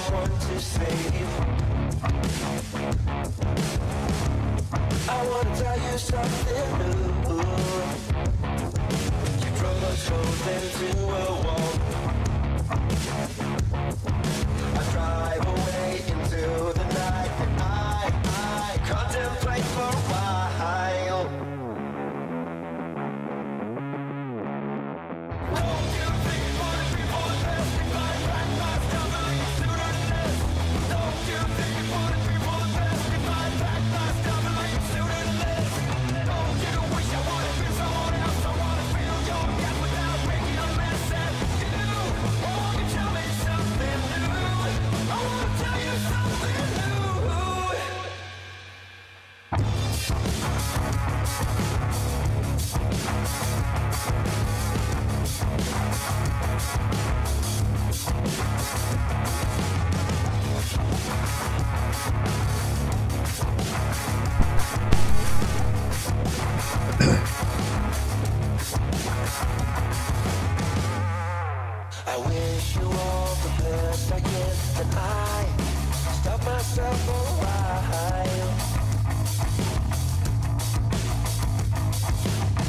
someone to save. I wanna tell you something new. You drove us both into a wall. I drive away into the night, and I contemplate for a while. I wish you all the best I can, and I stop myself for a while.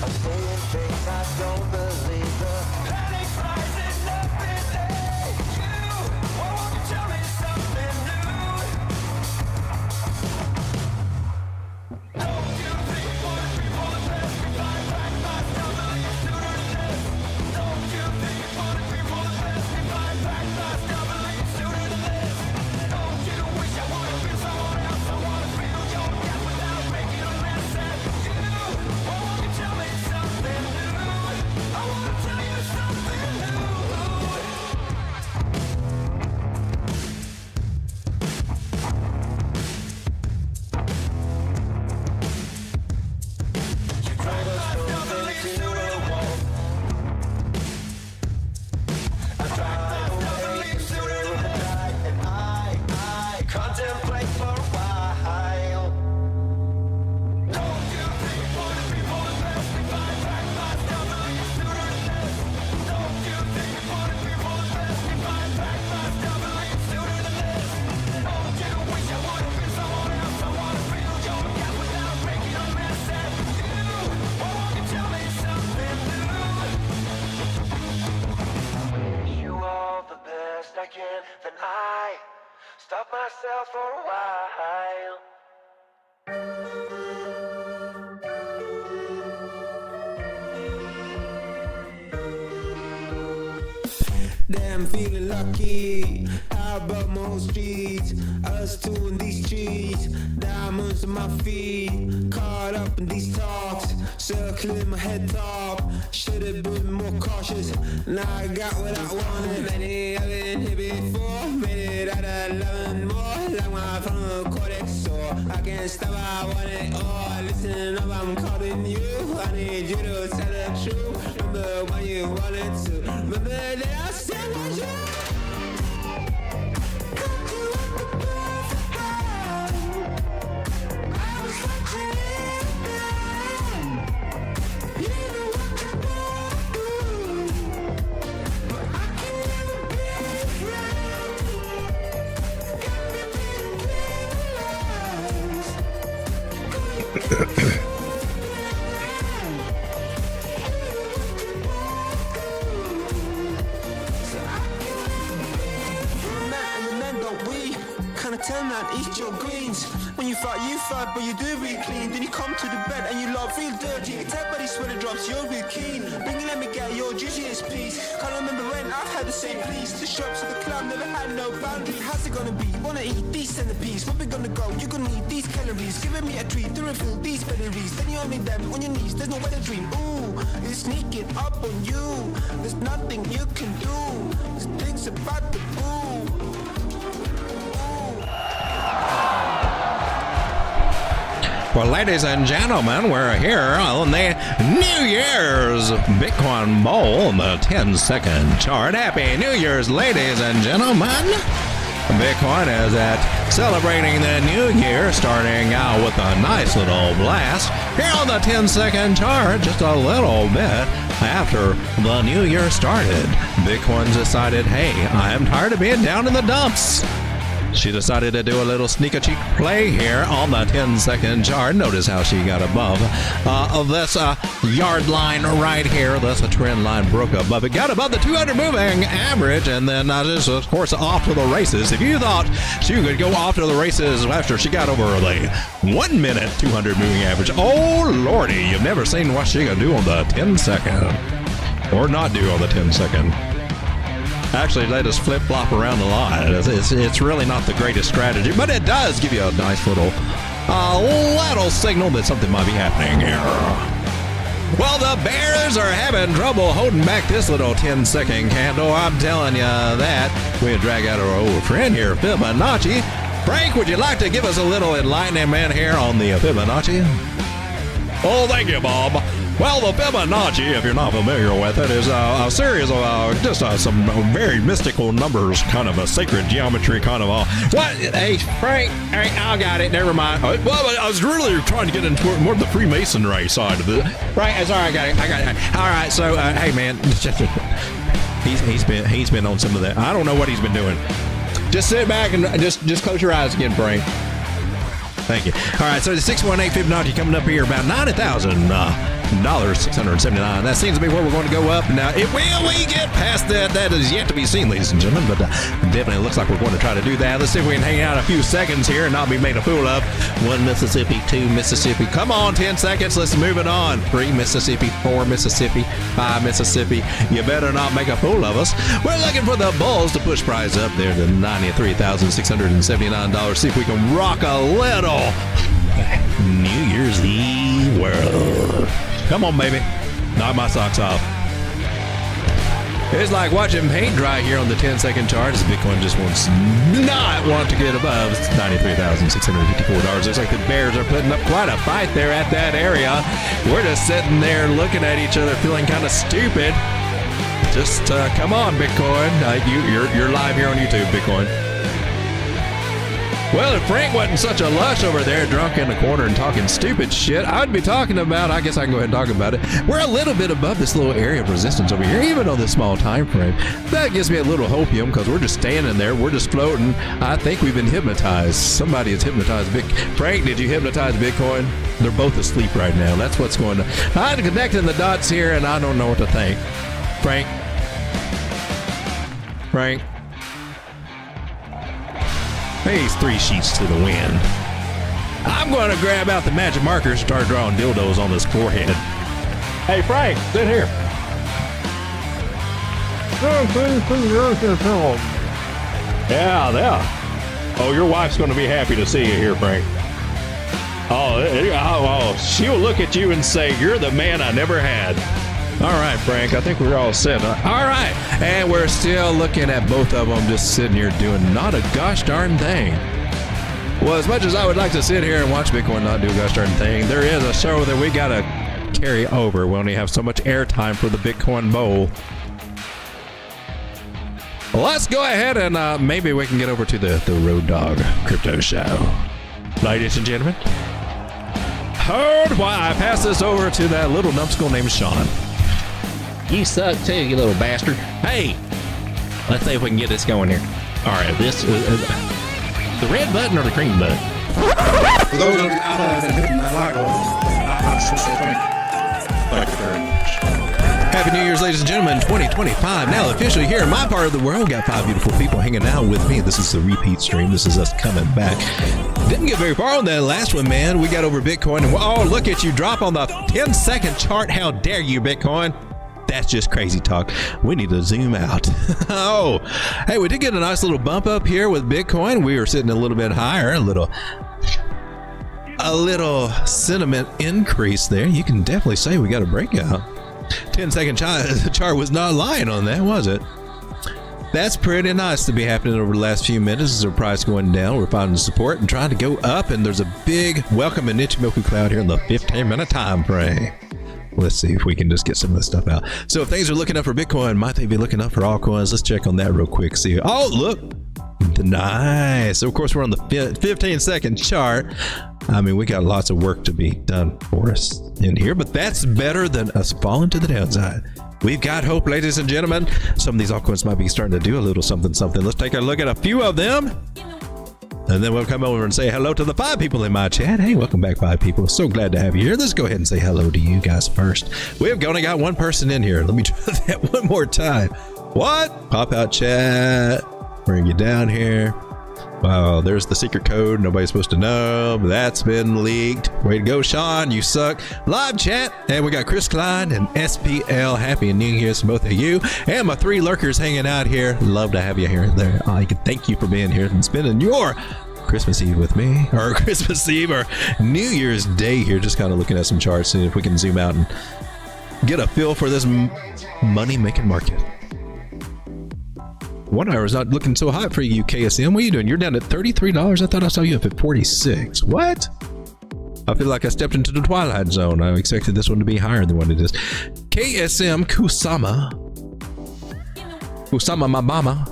I'm saying things I don't believe. The panic's rising up in you. Won't you tell me something new? Don't you think you want to be for the best? If I pack my stuff, are you sooner than this? Don't you think you want to be for the best? If I pack my stuff, are you sooner than this? Don't you wish I would have been someone else? I want to feel your death without making a mess at you. Won't you tell me something new? I want to tell you something new. You drove us both into a wall. I drive away into the night, and I contemplate for a while. Don't you think you want to be for the best? If I pack my stuff, are you sooner than this? Don't you think you want to be for the best? If I pack my stuff, are you sooner than this? Don't you wish I would have been someone else? I want to feel your death without making a mess at you. Won't you tell me something new? Wish you all the best I can, then I stop myself for a while. Damn, feeling lucky. How about most streets? Us two in these streets. Diamonds on my feet. Caught up in these talks. Circling my head top. Should've been more cautious. Now I got what I wanted. Many I've been here before. Made it out of 11 more. Like my frontal cortex sore. I can't stop, I want it all. Listen up, I'm calling you. I need you to tell the truth. Remember when you wanted to. Remember that I said what you. Turn around, eat your greens. When you fight, but you do real clean. Then you come to the bed and you love real dirty. Everybody sweater drops, you're real keen. Bring it, let me get your juiciest piece. Can't remember when I've had the same please. The shops at the club never had no boundary. How's it gonna be? Wanna eat these centipedes? Where we gonna go? You're gonna need these calories. Giving me a treat to refill these berries. Then you only them on your knees. There's no way to dream. Ooh, it's sneaking up on you. There's nothing you can do. There's things about the boo. Well, ladies and gentlemen, we're here on the New Year's Bitcoin Bowl on the 10-second chart. Happy New Year's, ladies and gentlemen. Bitcoin is celebrating the new year, starting out with a nice little blast. Here on the 10-second chart, just a little bit after the new year started, Bitcoin's decided, hey, I am tired of being down in the dumps. She decided to do a little sneak a cheek play here on the 10-second chart. Notice how she got above of this yard line right here. That's a trend line, broke above it, got above the 200 moving average, and then just, of course, off to the races. If you thought she could go off to the races after she got over the 1 minute 200 moving average, oh lordy, you've never seen what she can do on the 10-second, or not do on the 10-second. Actually, they just flip-flop around the line. It's really not the greatest strategy, but it does give you a nice little signal that something might be happening here. Well, the bears are having trouble holding back this little 10-second candle. I'm telling you that. We'll drag out our old friend here, Fibonacci. Frank, would you like to give us a little enlightenment here on the Fibonacci? Oh, thank you, Bob. Well, the Fibonacci, if you're not familiar with it, is a series of just some very mystical numbers, kind of a sacred geometry, kind of a... What? Hey, Frank, hey, I got it. Never mind. Well, I was really trying to get into more of the Freemasonry side of it. Right, sorry, I got it. All right, so, hey, man, he's been on some of that. I don't know what he's been doing. Just sit back and just close your eyes again, Frank. Thank you. All right, so the 618 Fibonacci coming up here about $90,000. $679. That seems to be where we're going to go up. Now, will we get past that? That is yet to be seen, ladies and gentlemen, but definitely looks like we're going to try to do that. Let's see if we can hang out a few seconds here and not be made a fool of. 1 Mississippi, 2 Mississippi. Come on, 10 seconds. Let's move it on. 3 Mississippi, 4 Mississippi, 5 Mississippi. You better not make a fool of us. We're looking for the bulls to push price up there to $93,679. See if we can rock a little New Year's Eve world. Come on, baby. Knock my socks off. It's like watching paint dry here on the 10-second chart as Bitcoin just wants not want to get above $93,654. Looks like the bears are putting up quite a fight there at that area. We're just sitting there looking at each other feeling kind of stupid. Just come on, Bitcoin. You're live here on YouTube, Bitcoin. Well, if Frank wasn't such a lush over there drunk in the corner and talking stupid shit, I'd be talking about, I guess I can go ahead and talk about it. We're a little bit above this little area of resistance over here, even on this small time frame. That gives me a little hopium because we're just standing there. We're just floating. I think we've been hypnotized. Somebody has hypnotized Frank, did you hypnotize Bitcoin? They're both asleep right now. That's what's going on. I'm connecting the dots here and I don't know what to think. Frank. He's 3 sheets to the wind. I'm going to grab out the magic markers and start drawing dildos on his forehead. Hey, Frank, sit here. Yeah. Oh, your wife's going to be happy to see you here, Frank. Oh, she'll look at you and say, you're the man I never had. All right, Frank, I think we're all set. All right, and we're still looking at both of them just sitting here doing not a gosh darn thing. Well, as much as I would like to sit here and watch Bitcoin not do a gosh darn thing, there is a show that we got to carry over. We only have so much airtime for the Bitcoin Bowl. Well, let's go ahead and maybe we can get over to the Road Dog Crypto Show. Ladies and gentlemen, heard why I pass this over to that little numbskull named Sean. You suck too, you little bastard. Hey, let's see if we can get this going here. All right, this the red button or the green button? For those of you out there that hitting that like thank you very much. Happy New Year's, ladies and gentlemen. 2025 now officially here in my part of the world. Got 5 beautiful people hanging out with me. This is the repeat stream. This is us coming back. Didn't get very far on that last one, man. We got over Bitcoin and oh, look at you drop on the 10-second chart. How dare you, Bitcoin? That's just crazy talk. We need to zoom out. Oh, hey, we did get a nice little bump up here with Bitcoin. We were sitting a little bit higher, a little sentiment increase there. You can definitely say we got a breakout. 10-second chart was not lying on that, was it? That's pretty nice to be happening over the last few minutes as our price going down. We're finding support and trying to go up, and there's a big welcome and Ichimoku cloud here in the 15-minute time frame. Let's see if we can just get some of this stuff out. So if things are looking up for Bitcoin, might they be looking up for altcoins? Let's check on that real quick. See. Oh, look. Nice. So of course, we're on the 15-second chart. I mean, we got lots of work to be done for us in here, but that's better than us falling to the downside. We've got hope, ladies and gentlemen. Some of these altcoins might be starting to do a little something. Let's take a look at a few of them. And then we'll come over and say hello to the 5 people in my chat. Hey, welcome back, 5 people. So glad to have you here. Let's go ahead and say hello to you guys first. We've only got 1 person in here. Let me try that one more time. What? Pop out chat. Bring you down here. Wow, there's the secret code nobody's supposed to know. That's been leaked. Way to go, Sean. You suck. Live chat. And we got Chris Klein and SPL. Happy New Year to both of you. And my 3 lurkers hanging out here. Love to have you here. There. I can thank you for being here and spending your Christmas Eve with me. Or Christmas Eve or New Year's Day here. Just kind of looking at some charts and if we can zoom out and get a feel for this money-making market. 1 hour is not looking so hot for you, KSM. What are you doing? You're down at $33. I thought I saw you up at 46. What? I feel like I stepped into the twilight zone. I expected this one to be higher than what it is. KSM Kusama. Kusama Mabama.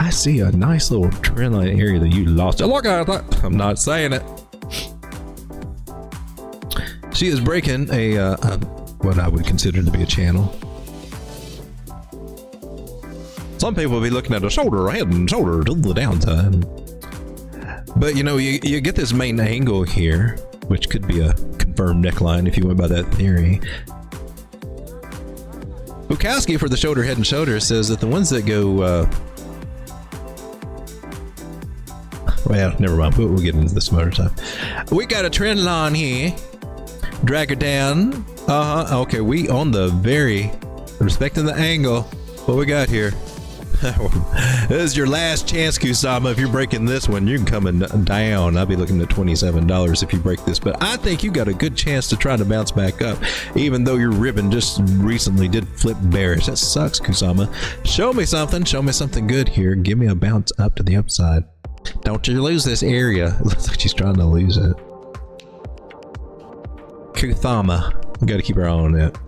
I see a nice little trend line area that you lost. Oh, look at that. I'm not saying it. She is breaking a what I would consider to be a channel. Some people will be looking at a shoulder, head and shoulder to the downside. But you know, you get this main angle here, which could be a confirmed neckline if you went by that theory. Bukowski for the shoulder, head and shoulder says that the ones that go, well, never mind. We'll get into this some other time. We got a trend line here. Drag her down. Okay, we on the very, respecting the angle. What we got here? This is your last chance, Kusama. If you're breaking this one, you're coming down. I'll be looking at $27 if you break this, but I think you got a good chance to try to bounce back up, even though your ribbon just recently did flip bearish. That sucks, Kusama. Show me something. Show me something good here. Give me a bounce up to the upside. Don't you lose this area. It looks like she's trying to lose it. Kusama. We got to keep our eye on it.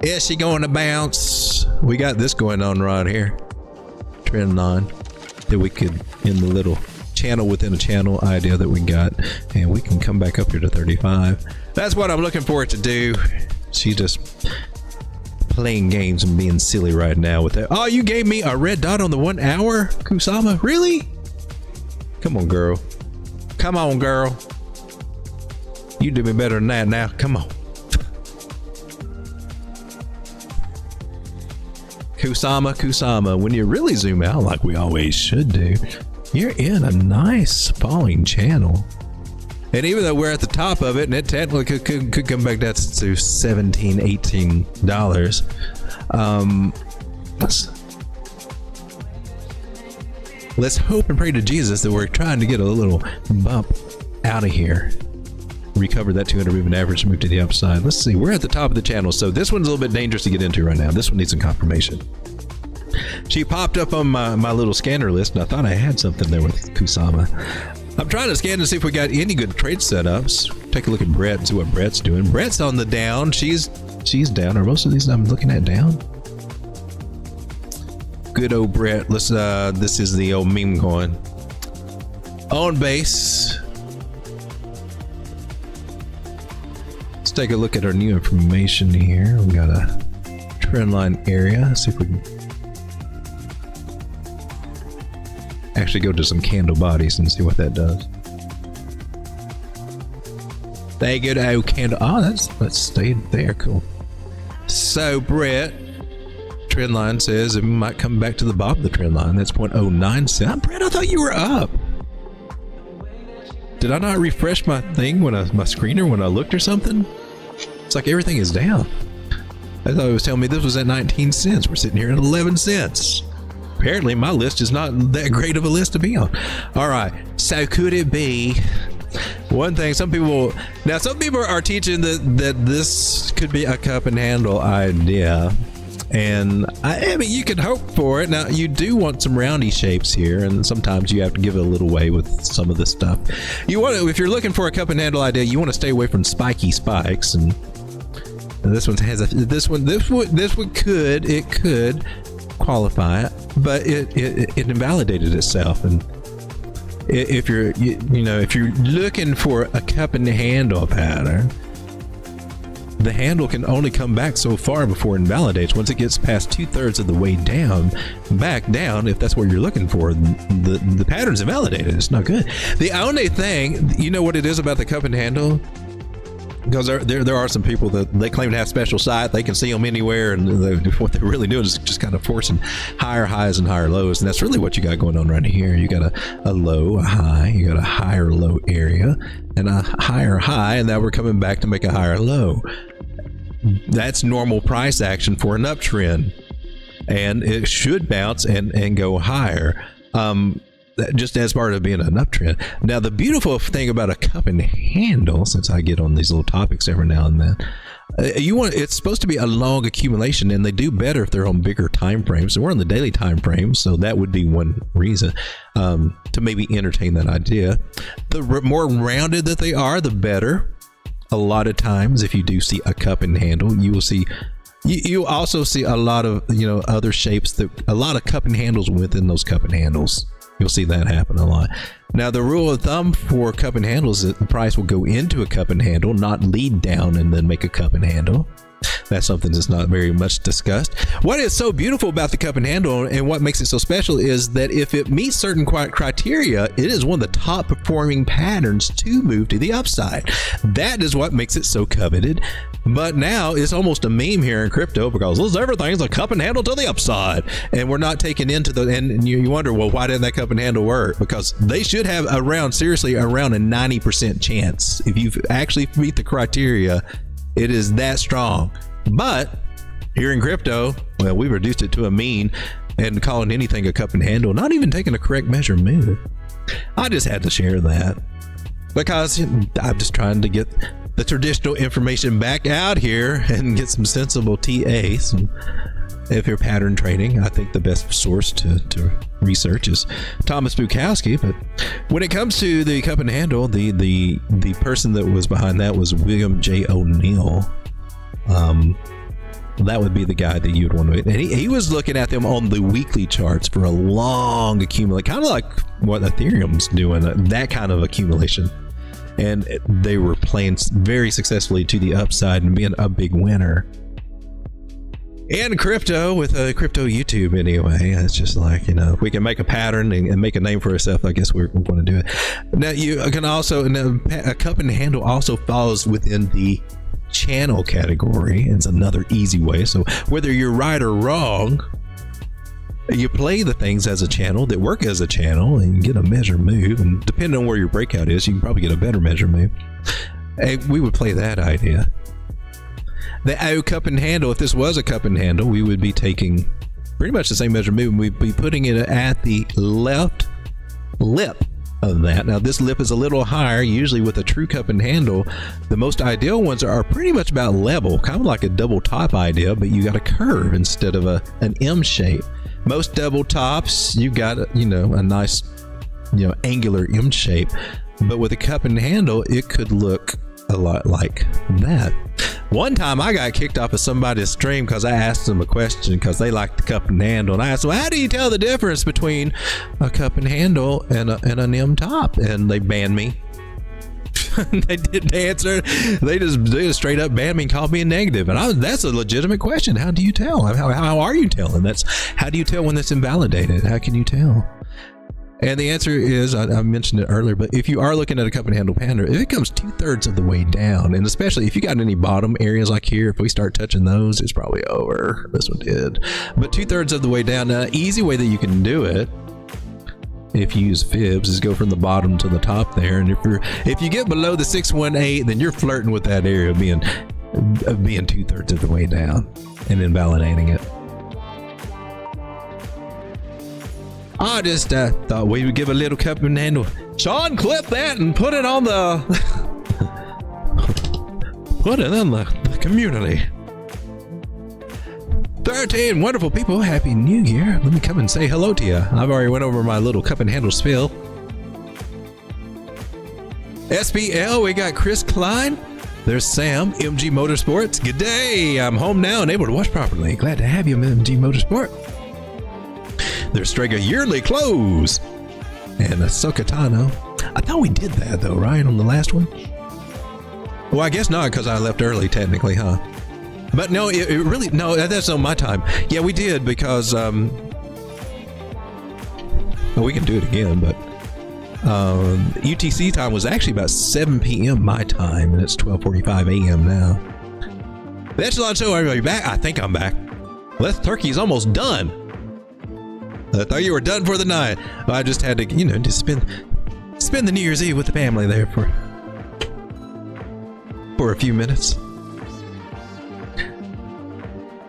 Is she going to bounce? We got this going on right here. Trend line that we could, in the little channel within a channel idea that we got, and we can come back up here to 35. That's what I'm looking for it to do. She's just playing games and being silly right now with that. Oh, you gave me a red dot on the 1 hour, Kusama? Really? Come on, girl. Come on, girl. You do me better than that now. Come on. Kusama, when you really zoom out like we always should do, you're in a nice falling channel. And even though we're at the top of it, and it technically could come back down to $17, $18. Let's hope and pray to Jesus that we're trying to get a little bump out of here. Recover that 200 moving average, move to the upside. Let's see, we're at the top of the channel, so this one's a little bit dangerous to get into right now. This one needs some confirmation. She popped up on my little scanner list, and I thought I had something there with Kusama. I'm trying to scan to see if we got any good trade setups. Take a look at Brett and see what Brett's doing. Brett's on the down. She's down. Are most of these I'm looking at down? Good old Brett. Let's this is the old meme coin. On base. Let's take a look at our new information here. We got a trend line area. Let's see if we can actually go to some candle bodies and see what that does. They good old candle. Oh, let's stay there. Cool. So Brett, trend line says it might come back to the bottom of the trend line. That's 0.09 cents. Brett, I thought you were up. Did I not refresh my thing my screener when I looked or something? It's like everything is down. I thought it was telling me this was at 19 cents. We're sitting here at 11 cents. Apparently my list is not that great of a list to be on. All right, so could it be one thing? Some people are teaching that this could be a cup and handle idea, and I mean, you can hope for it. Now you do want some roundy shapes here, and sometimes you have to give it a little way with some of this stuff. You want to, if you're looking for a cup and handle idea, you want to stay away from spiky spikes, and this one has this one could qualify it, but it invalidated itself. And if you're if you're looking for a cup and handle pattern, the handle can only come back so far before it invalidates. Once it gets past 2/3 of the way down, back down, if that's what you're looking for, the pattern's invalidated. It's not good. The only thing, you know what it is about the cup and handle? Because there are some people that they claim to have special sight. They can see them anywhere, and what they're really doing is just kind of forcing higher highs and higher lows. And that's really what you got going on right here. You got a low, a high, you got a higher low area, and a higher high, and now we're coming back to make a higher low. That's normal price action for an uptrend, and it should bounce and go higher. Just as part of being an uptrend. Now, the beautiful thing about a cup and handle, since I get on these little topics every now and then, it's supposed to be a long accumulation, and they do better if they're on bigger time frames. And we're on the daily time frame, so that would be one reason to maybe entertain that idea. The more rounded that they are, the better. A lot of times, if you do see a cup and handle, you will see. You also see a lot of other shapes, a lot of cup and handles within those cup and handles. You'll see that happen a lot. Now, the rule of thumb for cup and handle is that the price will go into a cup and handle, not lead down and then make a cup and handle. That's something that's not very much discussed. What is so beautiful about the cup and handle and what makes it so special is that if it meets certain criteria, it is one of the top performing patterns to move to the upside. That is what makes it so coveted. But now it's almost a meme here in crypto because everything's a cup and handle to the upside, and we're not taking into the, and you wonder, well, why didn't that cup and handle work? Because they should have seriously around a 90% chance. If you actually meet the criteria, it is that strong. But here in crypto, well, we reduced it to a mean and calling anything a cup and handle, not even taking a correct measure move. I just had to share that because I'm just trying to get the traditional information back out here and get some sensible TAs. If you're pattern trading, I think the best source to research is Thomas Bukowski. But when it comes to the cup and handle, the person that was behind that was William J. O'Neill. That would be the guy that you'd want to. And he was looking at them on the weekly charts for a long accumulation, kind of like what Ethereum's doing, that kind of accumulation. And they were playing very successfully to the upside and being a big winner. And crypto, with crypto YouTube anyway, it's just like, if we can make a pattern and make a name for ourselves, I guess we're going to do it. Now, you can also, a cup and handle also falls within the channel category. It's another easy way. So whether you're right or wrong, you play the things as a channel that work as a channel and get a measure move. And depending on where your breakout is, you can probably get a better measure move. And we would play that idea. The cup and handle, if this was a cup and handle, we would be taking pretty much the same measure move, and we'd be putting it at the left lip of that. Now, this lip is a little higher. Usually with a true cup and handle, the most ideal ones are pretty much about level, kind of like a double top idea, but you got a curve instead of an M shape. Most double tops, you got a nice angular M shape, but with a cup and handle, it could look a lot like that. One time I got kicked off of somebody's stream because I asked them a question because they liked the cup and handle, and I asked them, how do you tell the difference between a cup and handle and an M top? And they banned me. They didn't answer. They just straight up banned me and called me a negative. And that's a legitimate question. How do you tell? How are you telling? How do you tell when it's invalidated? How can you tell? And the answer is, I mentioned it earlier, but if you are looking at a cup and handle pattern, if it comes 2/3 of the way down, and especially if you got any bottom areas like here, if we start touching those, it's probably over. This one did. But 2/3 of the way down, now, an easy way that you can do it, if you use fibs, is go from the bottom to the top there. And if you get below the 618, then you're flirting with that area of being 2/3 of the way down and invalidating it. I just thought we would give a little cup and handle. Sean, clip that and put it on the community. 13 wonderful people. Happy New Year. Let me come and say hello to you. I've already went over my little cup and handle spill. SBL, we got Chris Klein. There's Sam, MG Motorsports. Good day. I'm home now and able to watch properly. Glad to have you, MG Motorsport. There's Strega Yearly Close and a Sokatano. I thought we did that though, right? On the last one. Well, I guess not, because I left early, technically, huh? But no, it really, no, that's on my time. Yeah, we did, because, well, we can do it again, but UTC time was actually about 7 p.m. my time, and it's 12:45 a.m. now. That's a lot of show. Everybody back? I think I'm back. Left Turkey's almost done. I thought you were done for the night. I just had to, you know, just spend the New Year's Eve with the family there for a few minutes.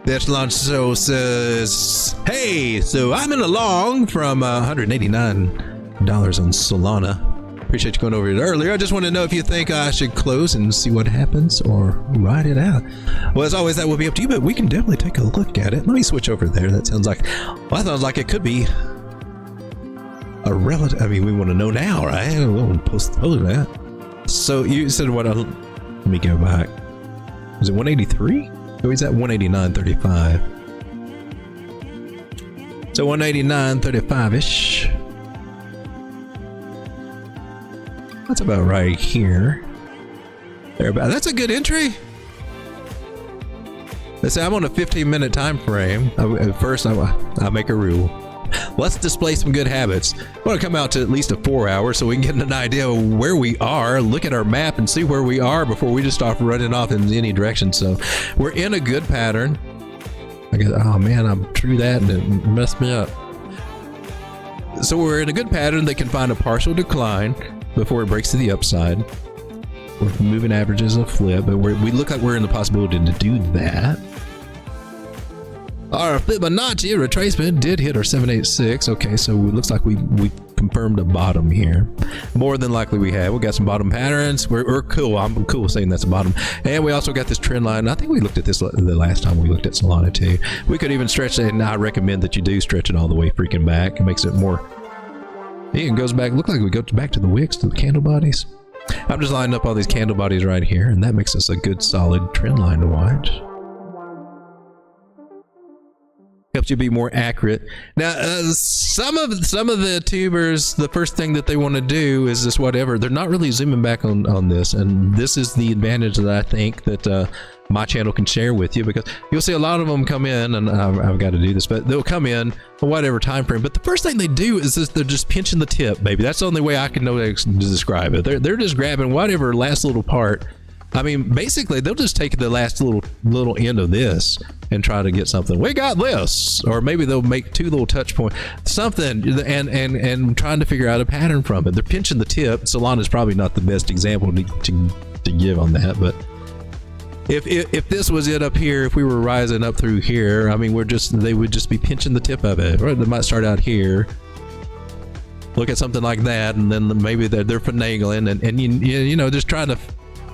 The Echelon Show says, hey, so I'm in a long from $189 on Solana. Appreciate you going over it earlier. I just want to know if you think I should close and see what happens or ride it out. Well, as always, that will be up to you, but we can definitely take a look at it. Let me switch over there. That sounds like, well, that sounds like it could be a relative. I mean, we want to know now, right? We'll post that. So you said what? Let me go back. Was it 183? Or is that 189.35? So 189.35-ish. That's about right here. That's a good entry. Let's say I'm on a 15-minute time frame. First, I make a rule. Let's display some good habits. I want to come out to at least a 4 hour so we can get an idea of where we are, look at our map and see where we are before we just start running off in any direction. So we're in a good pattern. I guess, oh man, I'm through that and it messed me up. So we're in a good pattern that can find a partial decline before it breaks to the upside. We're moving averages a flip, but we look like we're in the possibility to do that. Our Fibonacci retracement did hit our 786. Okay, so it looks like we confirmed a bottom here. More than likely we have. We got some bottom patterns. We're cool. I'm cool saying that's a bottom. And we also got this trend line. I think we looked at this the last time we looked at Solana too. We could even stretch it, and I recommend that you do stretch it all the way freaking back. It makes it more. It goes back. Look like we go back to the wicks, to the candle bodies. I'm just lining up all these candle bodies right here, and that makes us a good solid trend line to watch. Helps you be more accurate. Now, some of the tubers, the first thing that they want to do is this whatever. They're not really zooming back on this, and this is the advantage that I think that my channel can share with you, because you'll see a lot of them come in, and I've got to do this, but they'll come in whatever time frame. But the first thing they do is they're just pinching the tip, baby. That's the only way I can know to describe it. They're just grabbing whatever last little part. I mean, basically, they'll just take the last little end of this and try to get something. We got this, or maybe they'll make two little touch points, something, and trying to figure out a pattern from it. They're pinching the tip. Solana is probably not the best example to give on that, but if this was it up here, if we were rising up through here, I mean, they would just be pinching the tip of it. Or they might start out here. Look at something like that, and then maybe they're finagling and you know, just trying to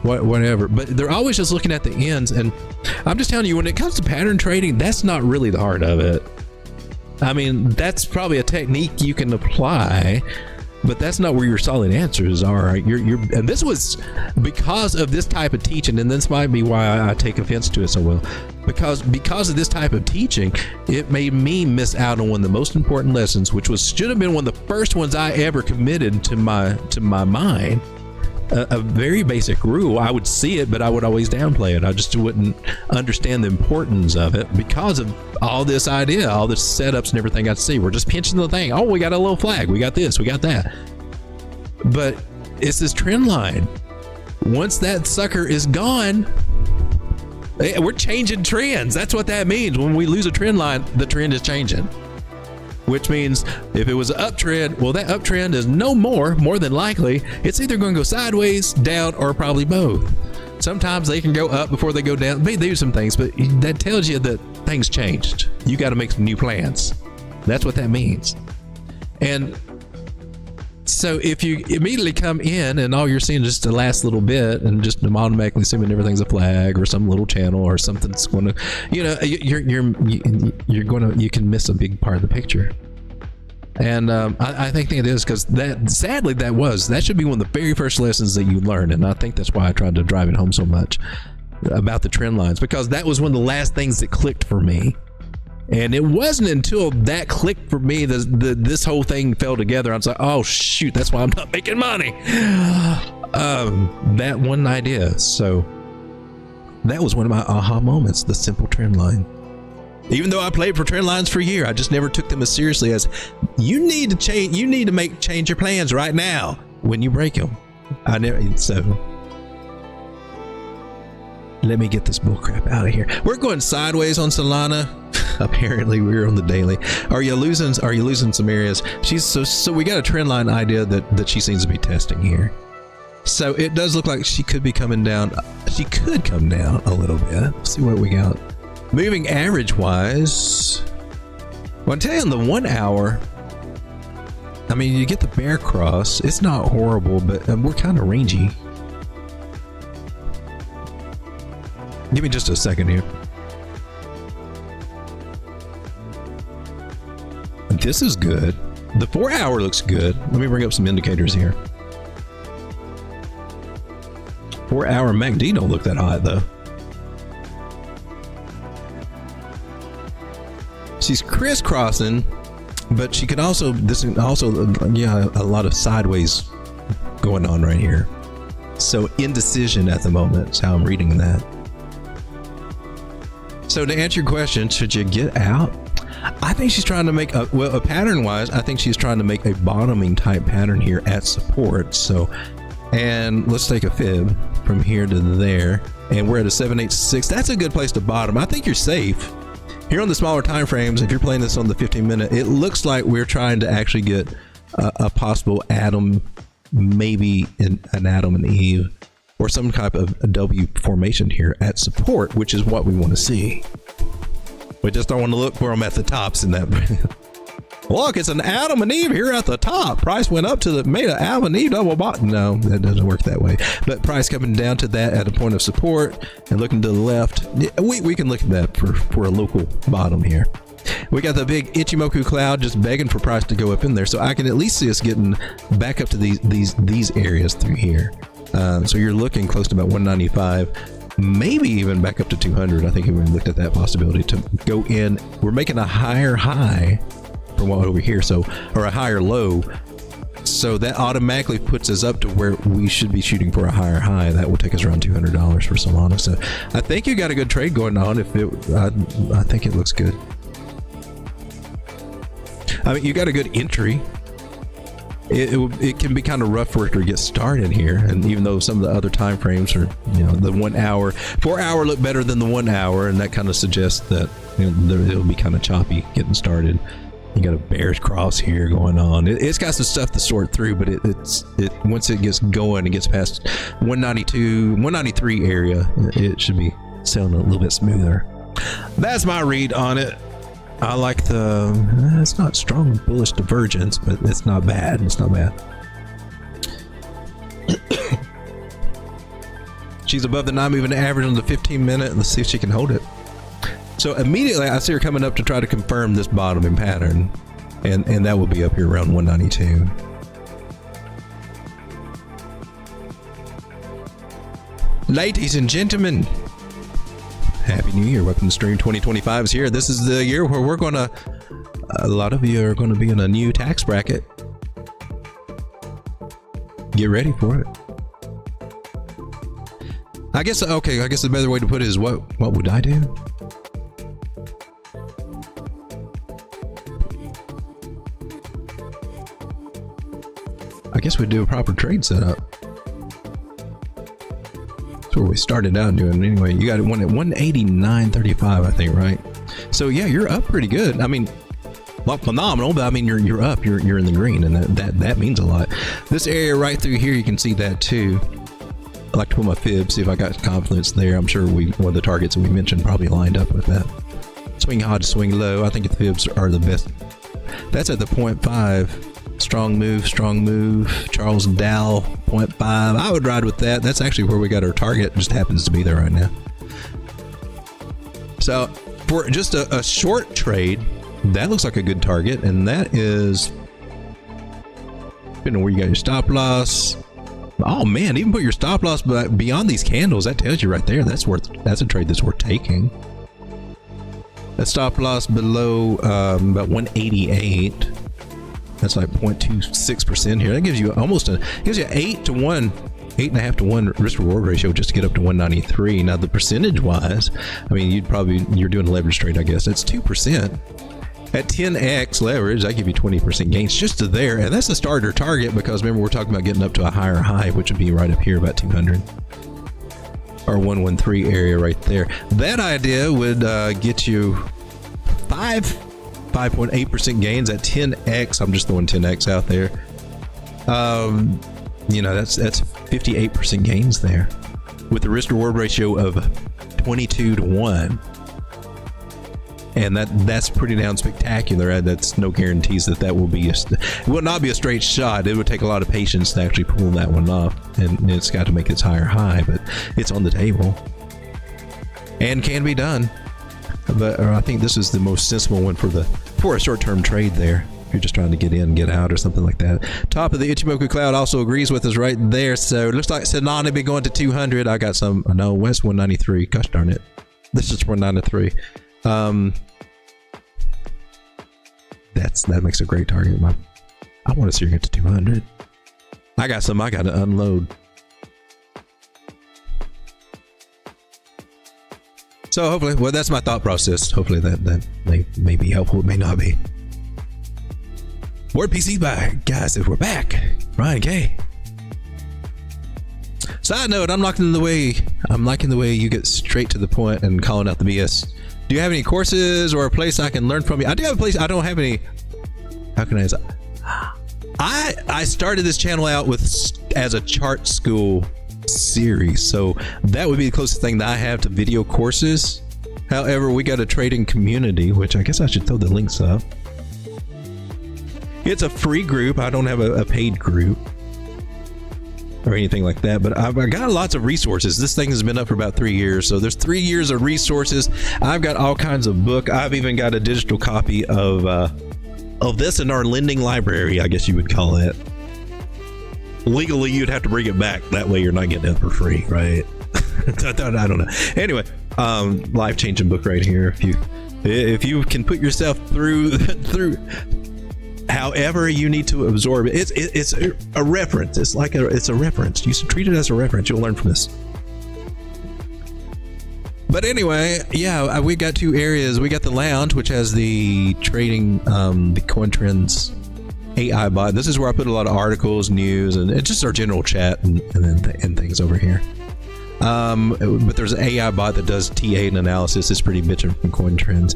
whatever, but they're always just looking at the ends. And I'm just telling you, when it comes to pattern trading, that's not really the heart of it. I mean, that's probably a technique you can apply, but that's not where your solid answers are. And this was because of this type of teaching, and this might be why I take offense to it so well, because of this type of teaching, it made me miss out on one of the most important lessons, which should have been one of the first ones I ever committed to my mind. A very basic rule. I would see it, but I would always downplay it. I just wouldn't understand the importance of it because of all this idea, all this setups and everything I see. We're just pinching the thing. Oh, we got a little flag. We got this. We got that. But it's this trend line. Once that sucker is gone, we're changing trends. That's what that means. When we lose a trend line, the trend is changing. Which means if it was an uptrend, well, that uptrend is more than likely, it's either going to go sideways, down, or probably both. Sometimes they can go up before they go down. They do some things, but that tells you that things changed. You got to make some new plans. That's what that means. And so if you immediately come in and all you're seeing is just the last little bit and just automatically assuming everything's a flag or some little channel or something's going to, you know, you can miss a big part of the picture. And I think it is, because sadly that should be one of the very first lessons that you learn. And I think that's why I tried to drive it home so much about the trend lines, because that was one of the last things that clicked for me. And it wasn't until that clicked for me, this whole thing fell together. I was like, oh shoot, that's why I'm not making money. that one idea. So that was one of my aha moments, the simple trend line. Even though I played for trend lines for a year, I just never took them as seriously as you need to change. You need to change your plans right now when you break them. I never. So let me get this bullcrap out of here. We're going sideways on Solana. Apparently, we're on the daily. Are you losing some areas? So we got a trend line idea that she seems to be testing here. So it does look like she could be coming down. She could come down a little bit. Let's see what we got. Moving average wise, well, I tell you, on the 1 hour, I mean, you get the bear cross. It's not horrible, but we're kind of rangy. Give me just a second here. This is good. The 4 hour looks good. Let me bring up some indicators here. 4 hour MACD don't look that hot though. She's crisscrossing, but she could also, yeah, a lot of sideways going on right here. So indecision at the moment is how I'm reading that. So to answer your question, should you get out? I think she's trying to make a pattern wise, I think she's trying to make a bottoming type pattern here at support. So, and let's take a fib from here to there, and we're at a 786. That's a good place to bottom. I think you're safe. Here on the smaller time frames, if you're playing this on the 15-minute, it looks like we're trying to actually get a possible Adam, maybe an Adam and Eve, or some type of a W formation here at support, which is what we want to see. We just don't want to look for them at the tops in that. Look, it's an Adam and Eve here at the top. Price went up to made an Adam and Eve double bottom. No, that doesn't work that way. But price coming down to that at a point of support and looking to the left. We can look at that for a local bottom here. We got the big Ichimoku cloud just begging for price to go up in there. So I can at least see us getting back up to these areas through here. So you're looking close to about 195, maybe even back up to 200. I think we looked at that possibility to go in. We're making a higher high from what over here, so, or a higher low, so that automatically puts us up to where we should be shooting for a higher high. That will take us around $200 for Solana. So I think you got a good trade going on. If it, I think it looks good. I mean, you got a good entry. It can be kind of rough for it to get started here, and even though some of the other time frames are, you know, the 1 hour, 4 hour look better than the 1 hour, and that kind of suggests that, you know, it'll be kind of choppy getting started. You got a bear's cross here going on. It's got some stuff to sort through, but it once it gets going, it gets past 192, 193 area, it should be sailing a little bit smoother. That's my read on it. I like it's not strong bullish divergence, but it's not bad. It's not bad. She's above the 9-moving average on the 15-minute. Let's see if she can hold it. So immediately I see her coming up to try to confirm this bottoming pattern, and that will be up here around 192. Ladies and gentlemen, Happy New Year. Welcome to Stream 2025 is here. This is the year where we're gonna, a lot of you are gonna be in a new tax bracket. Get ready for it. I guess the better way to put it is what would I do? I guess we'd do a proper trade setup. That's where we started out doing anyway. You got one at 189.35, I think, right? So yeah, you're up pretty good. I mean, well, phenomenal, but I mean, you're up. You're in the green, and that means a lot. This area right through here, you can see that too. I like to put my fib, see if I got confidence there. I'm sure one of the targets that we mentioned probably lined up with that. Swing high to swing low. I think the fibs are the best. That's at the 0.5. Strong move. Charles Dow 0.5. I would ride with that. That's actually where we got our target. It just happens to be there right now. So for just a short trade, that looks like a good target, and that is, depending on where you got your stop loss. Oh man, even put your stop loss beyond these candles. That tells you right there that's a trade that's worth taking. That stop loss below about 188. That's like 0.26% here. That gives you gives you 8 to 1 8.5 to 1 risk reward ratio just to get up to 193. Now the percentage wise, I mean, you're doing a leverage trade, I guess. It's 2%. At 10x leverage, I give you 20% gains just to there. And that's the starter target because remember, we're talking about getting up to a higher high, which would be right up here about 200 or 113 area right there. That idea would get you 5.8% gains at 10x. I'm just throwing 10x out there. You know, that's 58% gains there with the risk reward ratio of 22 to 1. And that's pretty damn spectacular. That's no guarantees that will be it will not be a straight shot. It would take a lot of patience to actually pull that one off, and it's got to make its higher high, but it's on the table and can be done. But I think this is the most sensible one for a short-term trade there. If you're just trying to get in, get out, or something like that. Top of the Ichimoku cloud also agrees with us right there. So it looks like Sonata be going to 200. I got some. No, West 193. Gosh darn it. This is 193. That makes a great target. I want to see her get to 200. I got some I got to unload. So hopefully, well, that's my thought process. Hopefully that may be helpful. It may not be. Word PC by guys. If we're back, Ryan K. Side note: I'm liking the way you get straight to the point and calling out the BS. Do you have any courses or a place I can learn from you? I do have a place. I don't have any. How can I say? I started this channel out as a chart school series, so that would be the closest thing that I have to video courses. However, we got a trading community, which I guess I should throw the links up. It's a free group. I don't have a paid group or anything like that, but I've got lots of resources. This thing has been up for about 3 years, so there's 3 years of resources. I've got all kinds of book. I've even got a digital copy of this in our lending library, I guess you would call it. Legally, you'd have to bring it back. That way, you're not getting it for free, right? I don't know. Anyway, life-changing book right here. If you can put yourself through however you need to absorb it, it's a reference. It's a reference. You should treat it as a reference. You'll learn from this. But anyway, yeah, we got 2 areas. We got the lounge, which has the trading, the CoinTrendz AI bot. This is where I put a lot of articles, news, and it's just our general chat and things over here. But there's an AI bot that does TA and analysis. It's pretty bitchin' from CoinTrendz.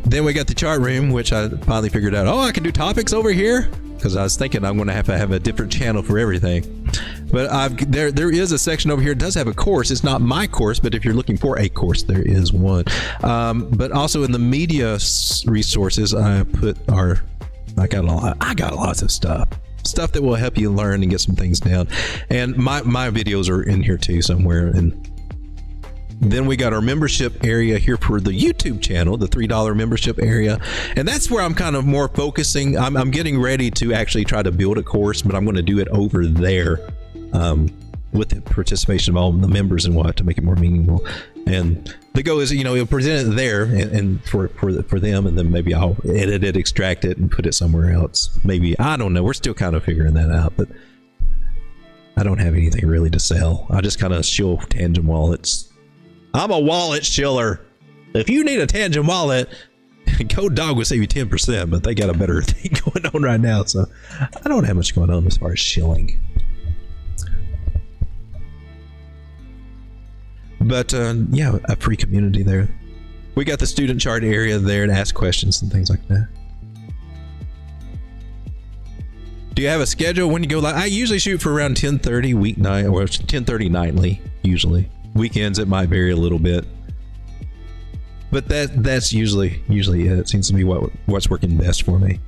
Then we got the chart room, which I finally figured out. Oh, I can do topics over here, because I was thinking I'm going to have a different channel for everything. But there is a section over here. It does have a course. It's not my course, but if you're looking for a course, there is one. But also in the media resources, I got lots of stuff that will help you learn and get some things down. And my videos are in here too somewhere. And then we got our membership area here for the YouTube channel, the $3 membership area. And that's where I'm kind of more focusing. I'm getting ready to actually try to build a course, but I'm going to do it over there with the participation of all the members and what to make it more meaningful. And the goal is, you'll present it there and for them, and then maybe I'll edit it, extract it, and put it somewhere else. Maybe, I don't know. We're still kind of figuring that out, but I don't have anything really to sell. I just kind of shill Tangem wallets. I'm a wallet shiller. If you need a Tangem wallet, Code Dog will save you 10%, but they got a better thing going on right now, so I don't have much going on as far as shilling. But yeah, a free community there. We got the student chart area there to ask questions and things like that. Do you have a schedule when you go live? I usually shoot for around 10:30 weeknight, or 10:30 nightly, usually. Weekends it might vary a little bit, but that's usually it. It seems to be what's working best for me.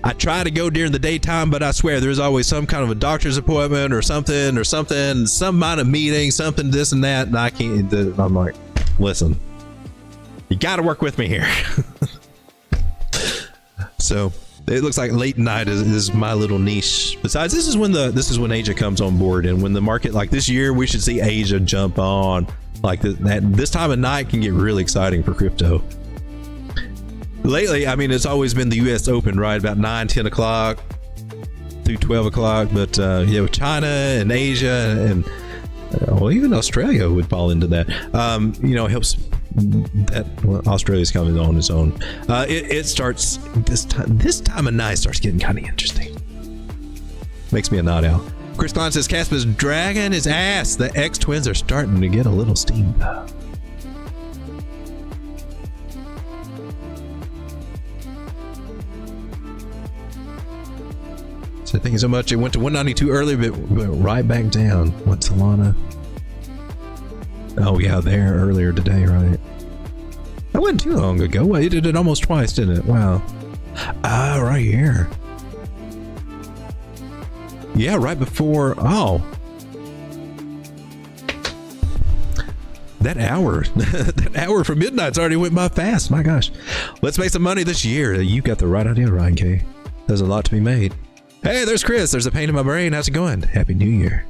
I try to go during the daytime, but I swear there's always some kind of a doctor's appointment or something, some kind of meeting, something, this and that, and I can't. I'm like, listen, you got to work with me here. So it looks like late night is my little niche. Besides, this is when Asia comes on board, and when the market, like this year, we should see Asia jump on. Like this time of night can get really exciting for crypto. Lately, I mean, it's always been the U.S. Open, right? About 9, 10 o'clock. through 12 o'clock. But yeah, with China and Asia and well, even Australia would fall into that. You know, helps that Australia's coming on its own. It starts this time of night starts getting kind of interesting. Makes me a nod out. Chris Klein says Casper's dragging his ass. The X twins are starting to get a little steamed up. So thank you so much. It went to 192 earlier, but right back down. What's Solana? Oh yeah, there earlier today, right? That wasn't too long ago. Well, it did it almost twice, didn't it? Wow. Ah, right here. Yeah, right before. Oh, that hour, that hour from midnight's already went by fast. My gosh, let's make some money this year. You got the right idea, Ryan K. There's a lot to be made. Hey, there's Chris. There's a pain in my brain. How's it going? Happy New Year.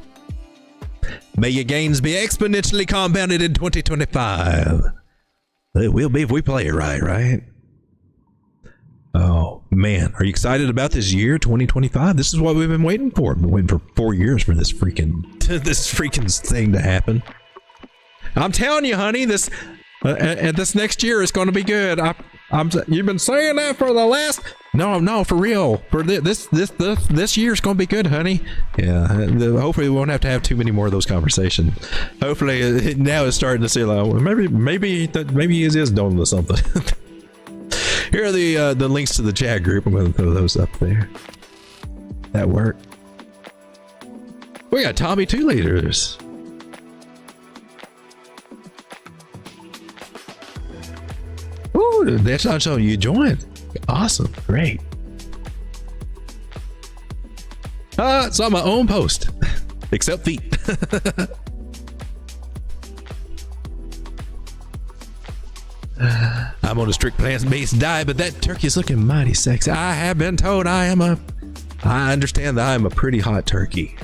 May your gains be exponentially compounded in 2025. It will be if we play it right, right? Oh man, are you excited about this year, 2025? This is what we've been waiting for. I've been waiting for 4 years for this freaking thing to happen. I'm telling you, honey, this next year is going to be good. You've been saying that for the last. No, for real. For this year's going to be good, honey. Yeah. Hopefully, we won't have to have too many more of those conversations. Hopefully, now it's starting to see like, well, maybe he is doing to something. Here are the links to the chat group. I'm going to throw those up there. That worked. We got Tommy 2 liters. Ooh, that's not showing you joined. Awesome, great. It's on my own post, except feet. I'm on a strict plant-based diet, but that turkey is looking mighty sexy. I have been told I understand that I am a pretty hot turkey.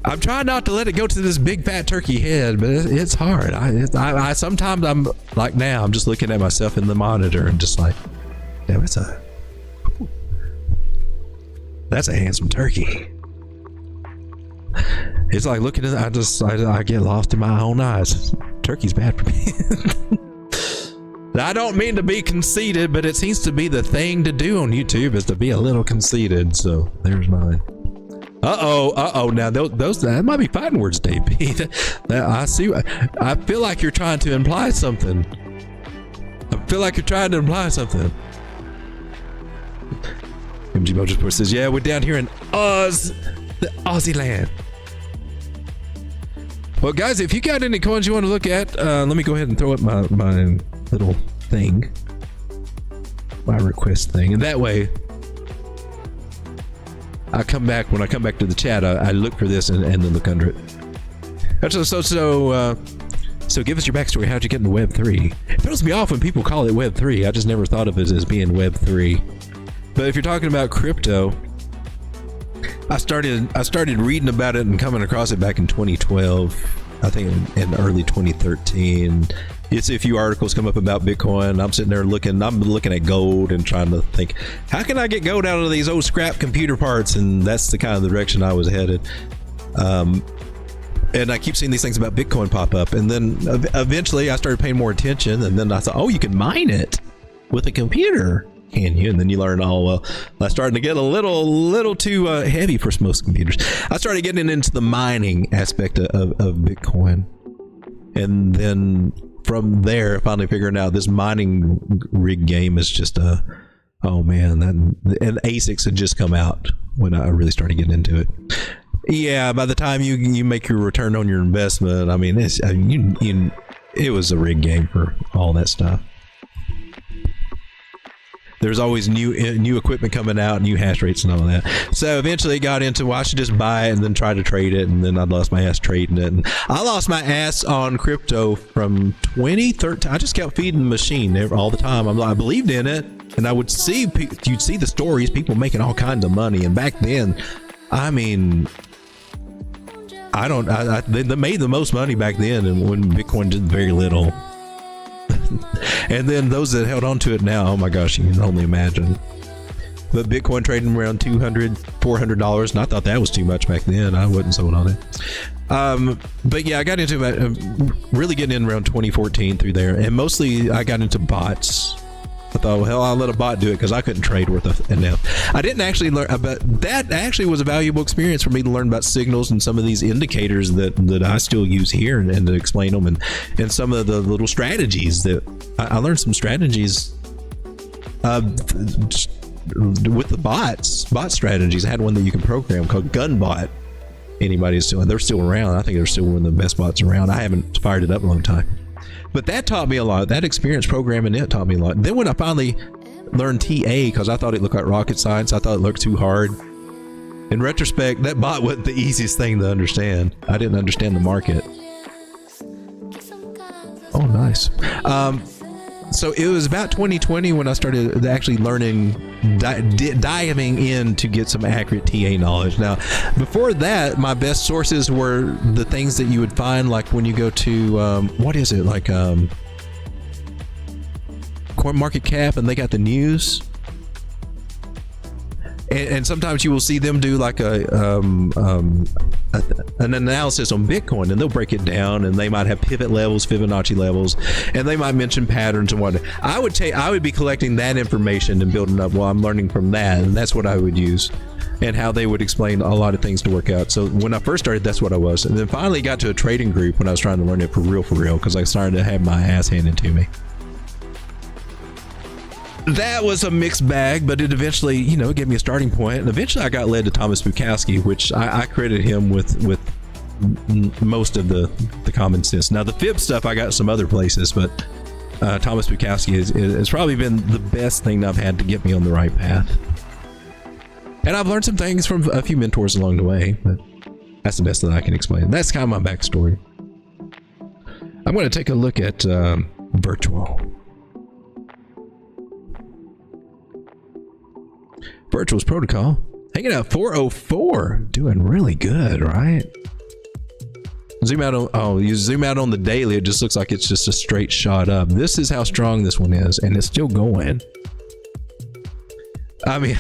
I'm trying not to let it go to this big fat turkey head, but it's hard. I sometimes I'm like now, I'm just looking at myself in the monitor and just like, yeah, that's a handsome turkey. It's like looking at I get lost in my own eyes. Turkey's bad for me. I don't mean to be conceited, but it seems to be the thing to do on YouTube is to be a little conceited. So there's mine. Uh-oh. Now those that might be fighting words, DP. I see. I feel like you're trying to imply something. MG Motorsport says, yeah, we're down here in the Aussie land. Well, guys, if you got any coins you want to look at, let me go ahead and throw up my little thing. My request thing. And that way, when I come back to the chat, I look for this and then look under it. So give us your backstory. How'd you get into Web 3? It throws me off when people call it Web 3. I just never thought of it as being Web 3. But if you're talking about crypto, I started reading about it and coming across it back in 2012. I think in early 2013. It's a few articles come up about Bitcoin. I'm sitting there looking at gold and trying to think, how can I get gold out of these old scrap computer parts? And that's the kind of the direction I was headed. And I keep seeing these things about Bitcoin pop up. And then eventually I started paying more attention. And then I thought, oh, you can mine it with a computer, can you? And then you learn, oh, well, that's starting to get a little too heavy for most computers. I started getting into the mining aspect of Bitcoin. And then from there, finally figuring out this mining rig game is just oh man, and ASICs had just come out when I really started getting into it. Yeah, by the time you make your return on your investment, I mean, it was a rig game for all that stuff. There's always new equipment coming out, new hash rates and all that. So eventually it got into, well, I should just buy it and then try to trade it. And then I lost my ass trading it. And I lost my ass on crypto from 2013. I just kept feeding the machine all the time. I believed in it. And I would see, you'd see the stories, people making all kinds of money. And back then, I mean, they made the most money back then, and when Bitcoin did very little. And then those that held on to it now, oh my gosh, you can only imagine. but Bitcoin trading around $200-$400, and I thought that was too much back then. I wasn't sold on it. But yeah, I got into it, really getting in around 2014 through there, and mostly I got into bots. I thought, well, hell, I'll let a bot do it because I couldn't trade worth enough. I didn't actually learn about that. Actually, was a valuable experience for me to learn about signals and some of these indicators that I still use here, and to explain them, and some of the little strategies that I learned. Some strategies with the bot strategies. I had one that you can program called Gunbot. Anybody's still, they're still around. I think they're still one of the best bots around. I haven't fired it up in a long time. But that taught me a lot. That experience programming it taught me a lot. Then when I finally learned TA, because I thought it looked like rocket science, I thought it looked too hard. In retrospect, that bot wasn't the easiest thing to understand. I didn't understand the market. Oh, nice. So it was about 2020 when I started actually learning, diving in to get some accurate TA knowledge. Now, before that, my best sources were the things that you would find, like when you go to, what is it, like CoinMarketCap, and they got the news. And sometimes you will see them do like an analysis on Bitcoin, and they'll break it down, and they might have pivot levels, Fibonacci levels, and they might mention patterns and whatnot. I would be collecting that information and building up while I'm learning from that, and that's what I would use, and how they would explain a lot of things to work out. So when I first started, that's what I was, and then finally got to a trading group when I was trying to learn it for real, because I started to have my ass handed to me. That was a mixed bag, but it eventually, gave me a starting point. And eventually I got led to Thomas Bukowski, which I credit him with most of the common sense. Now, the fib stuff I got some other places, but Thomas Bukowski has probably been the best thing I've had to get me on the right path. And I've learned some things from a few mentors along the way, but that's the best that I can explain. That's kind of my backstory. I'm going to take a look at Virtual. Virtual's protocol hanging out 404, doing really good, right? Zoom out on, you zoom out on the daily, it just looks like it's just a straight shot up. This is how strong this one is, and it's still going. I mean,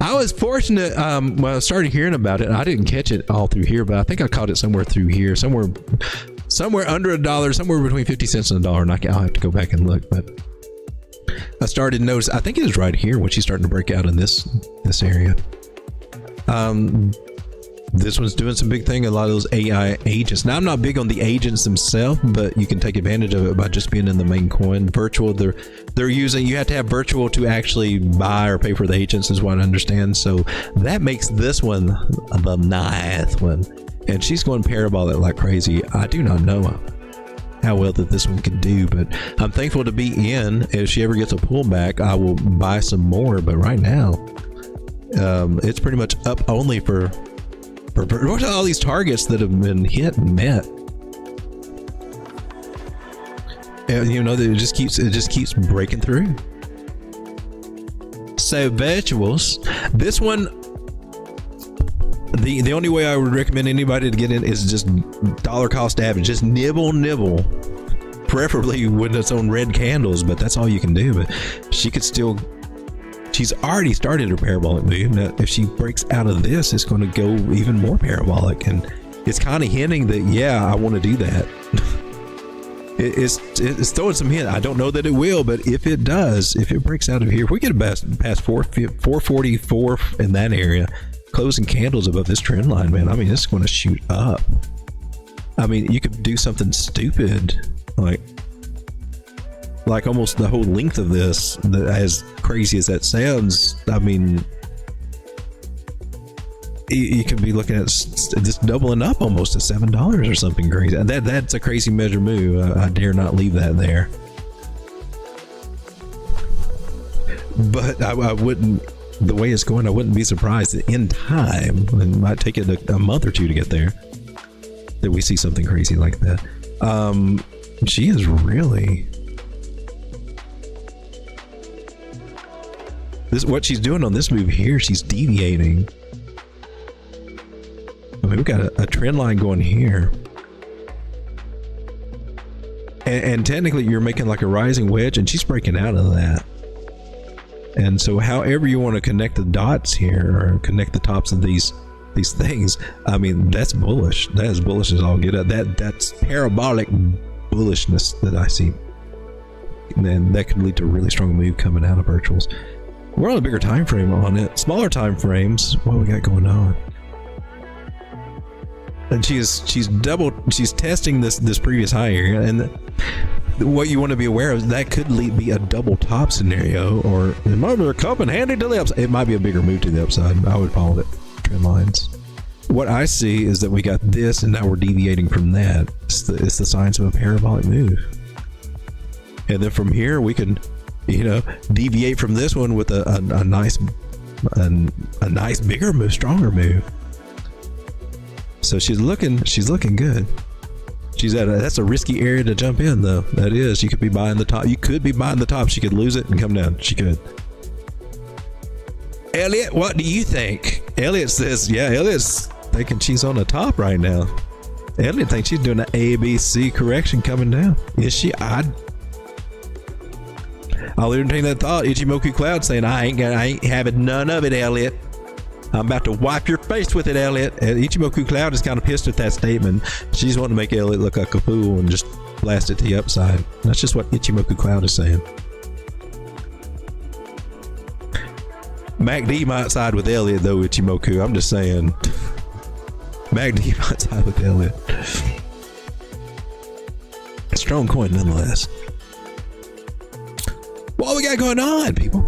I was fortunate when I started hearing about it. I didn't catch it all through here, but I think I caught it somewhere through here, somewhere under $1, somewhere between 50 cents and $1. And I'll have to go back and look, but I started to notice, I think it was right here when she's starting to break out in this area. This one's doing some big thing, a lot of those AI agents. Now, I'm not big on the agents themselves, but you can take advantage of it by just being in the main coin. Virtual, they're using, you have to have Virtual to actually buy or pay for the agents, is what I understand. So that makes this one the ninth one. And she's going parabolic like crazy. I do not know how well that this one can do, but I'm thankful to be in. If she ever gets a pullback, I will buy some more, but right now it's pretty much up only for look at all these targets that have been hit and met. And it just keeps breaking through. So Virtuals, this one, the only way I would recommend anybody to get in is just dollar cost average. Just nibble, preferably with its own red candles, but that's all you can do. But she's already started her parabolic move. Now, if she breaks out of this, it's going to go even more parabolic, and it's kind of hinting that, yeah, I want to do that. It's throwing some hint. I don't know that it will, but if it does, if it breaks out of here, if we get past 444 in that area, closing candles above this trend line, man, I mean, it's going to shoot up. I mean, you could do something stupid like almost the whole length of this, as crazy as that sounds. I mean, you could be looking at just doubling up almost to $7 or something crazy. That's a crazy measure move. I dare not leave that there. But I wouldn't, the way it's going, I wouldn't be surprised that in time, it might take it a month or two to get there, that we see something crazy like that. She is really... what she's doing on this move here, she's deviating. I mean, we've got a trend line going here. And technically you're making like a rising wedge, and she's breaking out of that. And so however you want to connect the dots here or connect the tops of these things, I mean, that's bullish. That is bullish as all get up. That's parabolic bullishness that I see. And that could lead to a really strong move coming out of virtuals. We're on a bigger time frame on it. Smaller time frames. What we got going on? And she's testing this previous high here, and what you want to be aware of is that could be a double top scenario, or it might be a cup and handy to the upside. It might be a bigger move to the upside. I would follow it. Trend lines. What I see is that we got this, and now we're deviating from that. It's the signs of a parabolic move, and then from here we can, deviate from this one with a nice bigger move, stronger move. So she's looking good. That's a risky area to jump in, though. That is, you could be buying the top. You could be buying the top. She could lose it and come down. She could. Elliot, what do you think? Elliot says, yeah, Elliot's thinking she's on the top right now. Elliot thinks she's doing an ABC correction coming down. Is she? I'll entertain that thought. Ichimoku Cloud saying, I ain't having none of it, Elliot. I'm about to wipe your face with it, Elliot. And Ichimoku Cloud is kind of pissed at that statement. She's wanting to make Elliot look like a fool and just blast it to the upside. That's just what Ichimoku Cloud is saying. MACD might side with Elliot, though, Ichimoku. I'm just saying. MACD might side with Elliot. A strong coin, nonetheless. What we got going on, people?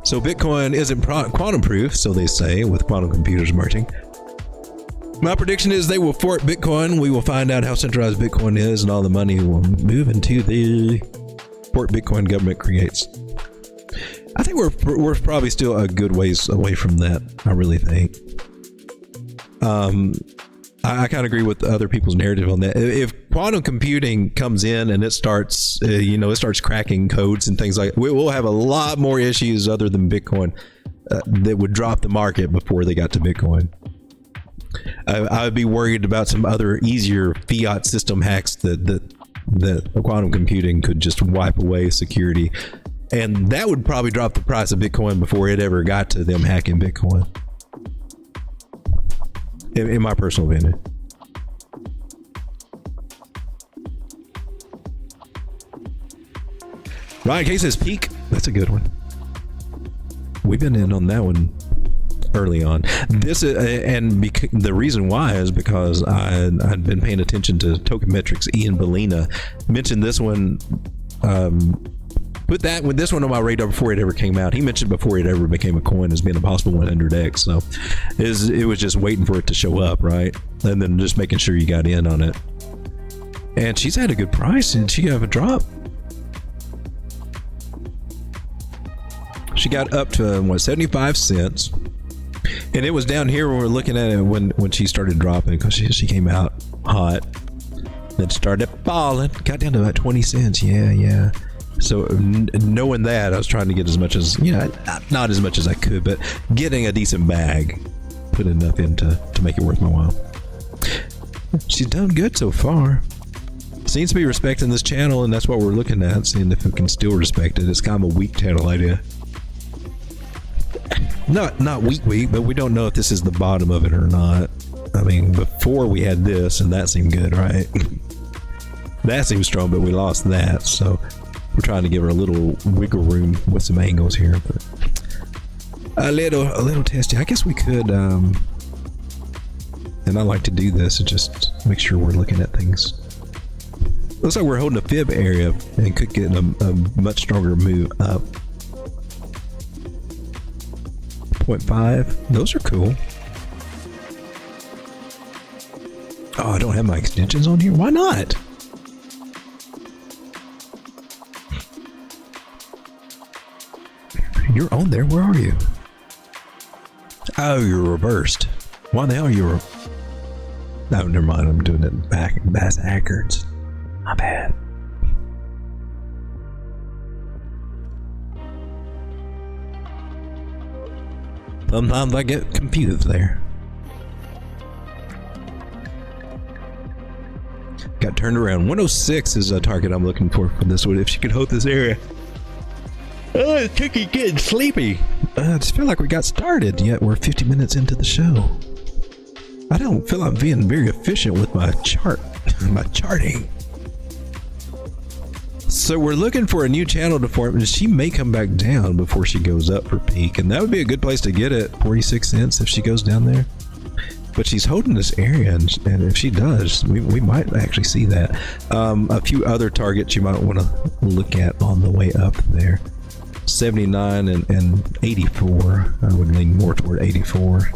So Bitcoin isn't quantum proof, so they say, with quantum computers emerging. My prediction is they will fork Bitcoin. We will find out how centralized Bitcoin is, and all the money will move into the fork Bitcoin government creates. I think we're probably still a good ways away from that. I really think. I kind of agree with other people's narrative on that. If quantum computing comes in and it starts, it starts cracking codes and things like that, we'll have a lot more issues other than Bitcoin that would drop the market before they got to Bitcoin. I would be worried about some other easier fiat system hacks that quantum computing could just wipe away security. And that would probably drop the price of Bitcoin before it ever got to them hacking Bitcoin. In my personal opinion. Ryan K says peak. That's a good one. We've been in on that one early on. This is, the reason why is because I'd been paying attention to Tokenmetrics. Ian Bellina mentioned this one. Put this one on my radar before it ever came out. He mentioned before it ever became a coin as being a possible 100x. So it was just waiting for it to show up, right? And then just making sure you got in on it. And she's had a good price, and she got a drop. She got up to 75 cents, and it was down here when we were looking at it when she started dropping, because she came out hot, then started falling, got down to about 20 cents. Yeah. So knowing that, I was trying to get as much as, not as much as I could, but getting a decent bag, put enough in to make it worth my while. She's done good so far. Seems to be respecting this channel, and that's what we're looking at, seeing if we can still respect it. It's kind of a weak channel idea. Not weak, but we don't know if this is the bottom of it or not. I mean, before we had this, and that seemed good, right? That seemed strong, but we lost that, so we're trying to give her a little wiggle room with some angles here, but a little testy. I guess we could, and I like to do this and just make sure we're looking at things. Looks like we're holding a fib area and could get a much stronger move up. 0.5. Those are cool. Oh, I don't have my extensions on here. Why not? You're on there. Where are you? Oh, you're reversed. Why the hell are you? No, never mind. I'm doing it back backwards. My bad. Sometimes I get confused there. Got turned around. 106 is a target I'm looking for this one. If she could hold this area. Oh, Cookie getting sleepy. I just feel like we got started, yet we're 50 minutes into the show. I don't feel I'm being very efficient with my charting. So we're looking for a new channel to form, and she may come back down before she goes up for peak, and that would be a good place to get it, 46 cents if she goes down there. But she's holding this area, and if she does, we might actually see that. A few other targets you might want to look at on the way up there. 79 and 84. I would lean more toward 84.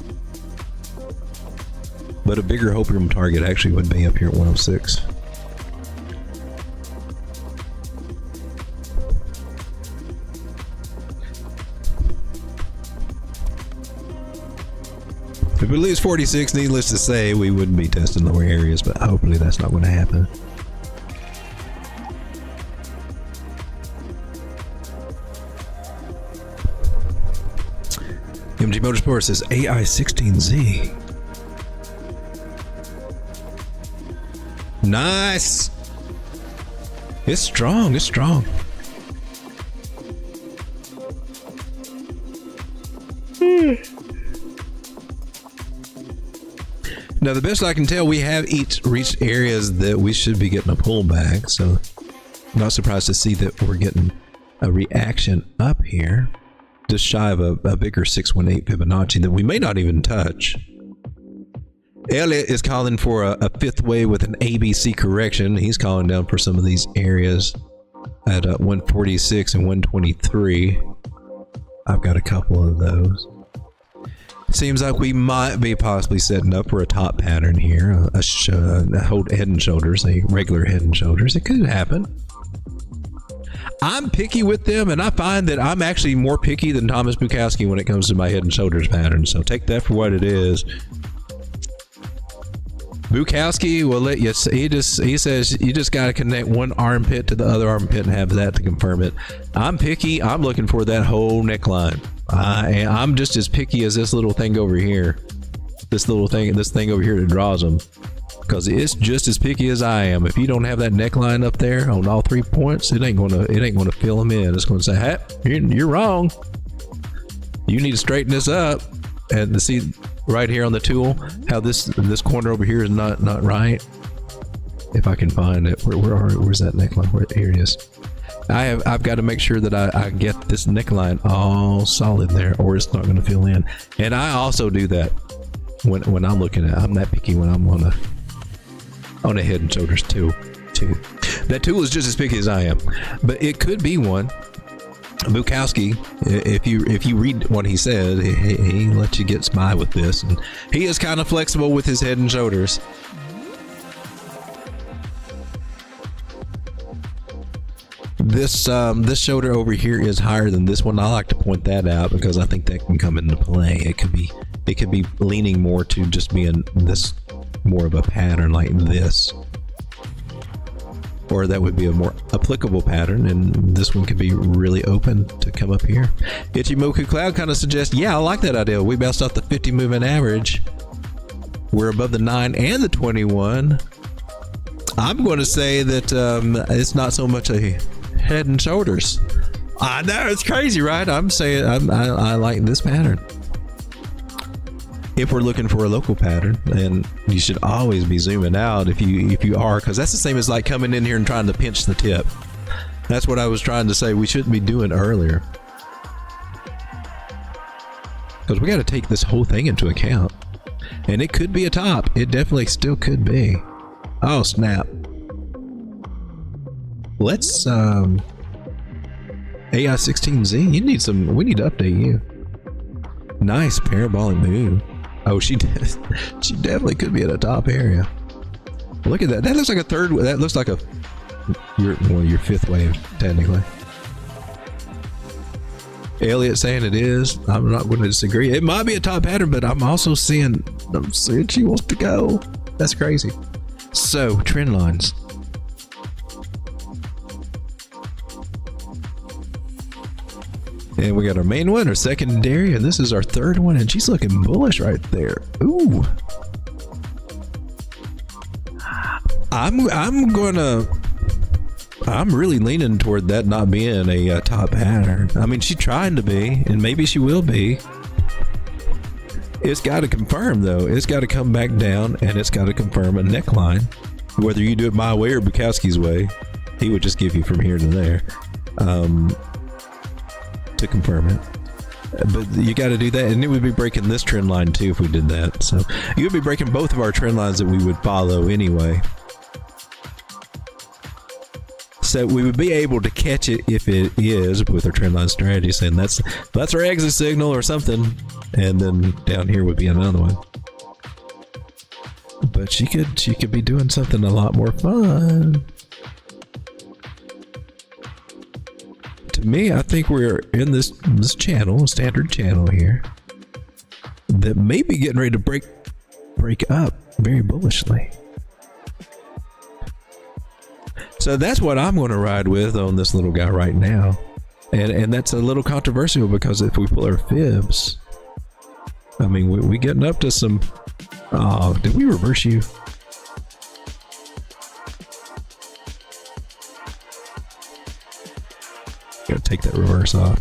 But a bigger hopium target actually would be up here at 106. If we lose 46, needless to say, we wouldn't be testing lower areas, but hopefully that's not going to happen. MG Motorsports says AI16Z. Nice. It's strong. It's strong. Now, the best I can tell, we have each reached areas that we should be getting a pullback. So, I'm not surprised to see that we're getting a reaction up here, just shy of a bigger 618 Fibonacci that we may not even touch. Elliot is calling for a fifth wave with an ABC correction. He's calling down for some of these areas at 146 and 123. I've got a couple of those. Seems like we might be possibly setting up for a top pattern here, a hold head and shoulders, a regular head and shoulders. It could happen. I'm picky with them, and I find that I'm actually more picky than Thomas Bukowski when it comes to my head and shoulders pattern. So take that for what it is. Bukowski will let you. He says you just got to connect one armpit to the other armpit and have that to confirm it. I'm picky. I'm looking for that whole neckline. I'm just as picky as this little thing over here. This thing over here that draws them, because it's just as picky as I am. If you don't have that neckline up there on all 3 points, it ain't gonna fill them in. It's gonna say, "Hey, you're wrong. You need to straighten this up." And to see right here on the tool how this corner over here is not right. If I can find it, where's that neckline? Here it is. I've got to make sure that I get this neckline all solid there, or it's not going to fill in. And I also do that when I'm looking at. I'm that picky when I'm on a head and shoulders too. That tool is just as picky as I am, but it could be one. Bukowski, if you read what he said, he lets you get by with this, and he is kind of flexible with his head and shoulders. This shoulder over here is higher than this one. I like to point that out because I think that can come into play. It could be leaning more to just being this more of a pattern like this, or that would be a more applicable pattern, and this one could be really open to come up here. Ichimoku Cloud kind of suggests, yeah, I like that idea. We bounced off the 50 moving average. We're above the 9 and the 21. I'm going to say that it's not so much a head and shoulders. I know, it's crazy, right? I'm saying I like this pattern. If we're looking for a local pattern, and you should always be zooming out if you are, because that's the same as like coming in here and trying to pinch the tip. That's what I was trying to say we shouldn't be doing earlier, because we got to take this whole thing into account, and it could be a top. It definitely still could be. Oh snap. Let's AI16Z, we need to update you. Nice parabolic move. Oh, she definitely could be at a top area. Look at that. That looks like a third. That looks like your fifth wave technically. Elliot saying it is. I'm not going to disagree. It might be a top pattern, but I'm seeing she wants to go. That's crazy. So trend lines. And we got our main one, our secondary, and this is our third one, and she's looking bullish right there. Ooh. I'm gonna I'm really leaning toward that not being a top pattern. I mean, she's trying to be, and maybe she will be. It's got to confirm, though. It's got to come back down, and it's got to confirm a neckline. Whether you do it my way or Bukowski's way, he would just give you from here to there to confirm it. But you got to do that, and it would be breaking this trend line too if we did that. So you would be breaking both of our trend lines that we would follow anyway. So we would be able to catch it if it is with our trend line strategy, saying that's our exit signal or something, and then down here would be another one. But she could be doing something a lot more fun. To me, I think we're in this channel, standard channel here, that may be getting ready to break up very bullishly. So that's what I'm going to ride with on this little guy right now. And that's a little controversial because if we pull our fibs, I mean, we getting up to some... Oh, did we reverse you? Gotta take that reverse off.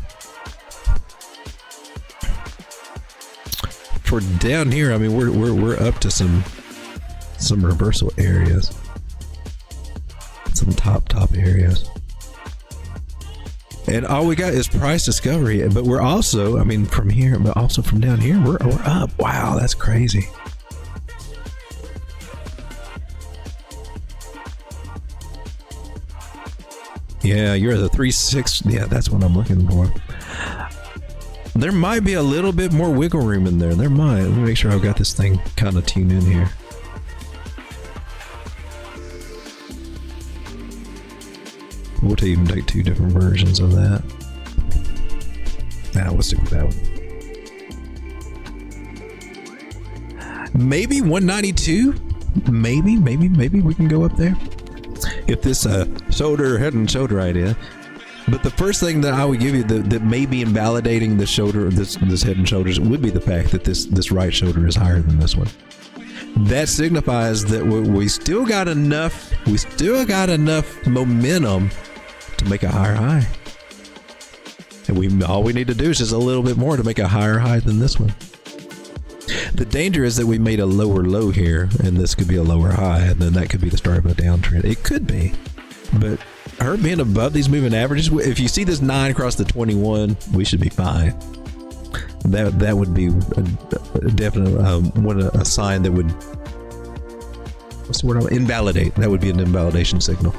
For down here, I mean, we're up to some reversal areas. Some top areas. And all we got is price discovery, but we're also, I mean, from here, but also from down here, we're up. Wow, that's crazy. Yeah, you're the 3.6. Yeah, that's what I'm looking for. There might be a little bit more wiggle room in there. There might. Let me make sure I've got this thing kind of tuned in here. We'll even take two different versions of that. Nah, we'll stick with that one. Maybe 192. Maybe we can go up there. If this shoulder, head and shoulder idea. But the first thing that I would give you that may be invalidating the shoulder, this head and shoulders, would be the fact that this right shoulder is higher than this one. That signifies that we still got enough. We still got enough momentum to make a higher high. And all we need to do is just a little bit more to make a higher high than this one. The danger is that we made a lower low here, and this could be a lower high, and then that could be the start of a downtrend. It could be, but her being above these moving averages, if you see this 9 across the 21, we should be fine. That would be a definite a sign that would, what's the word? Invalidate. That would be an invalidation signal.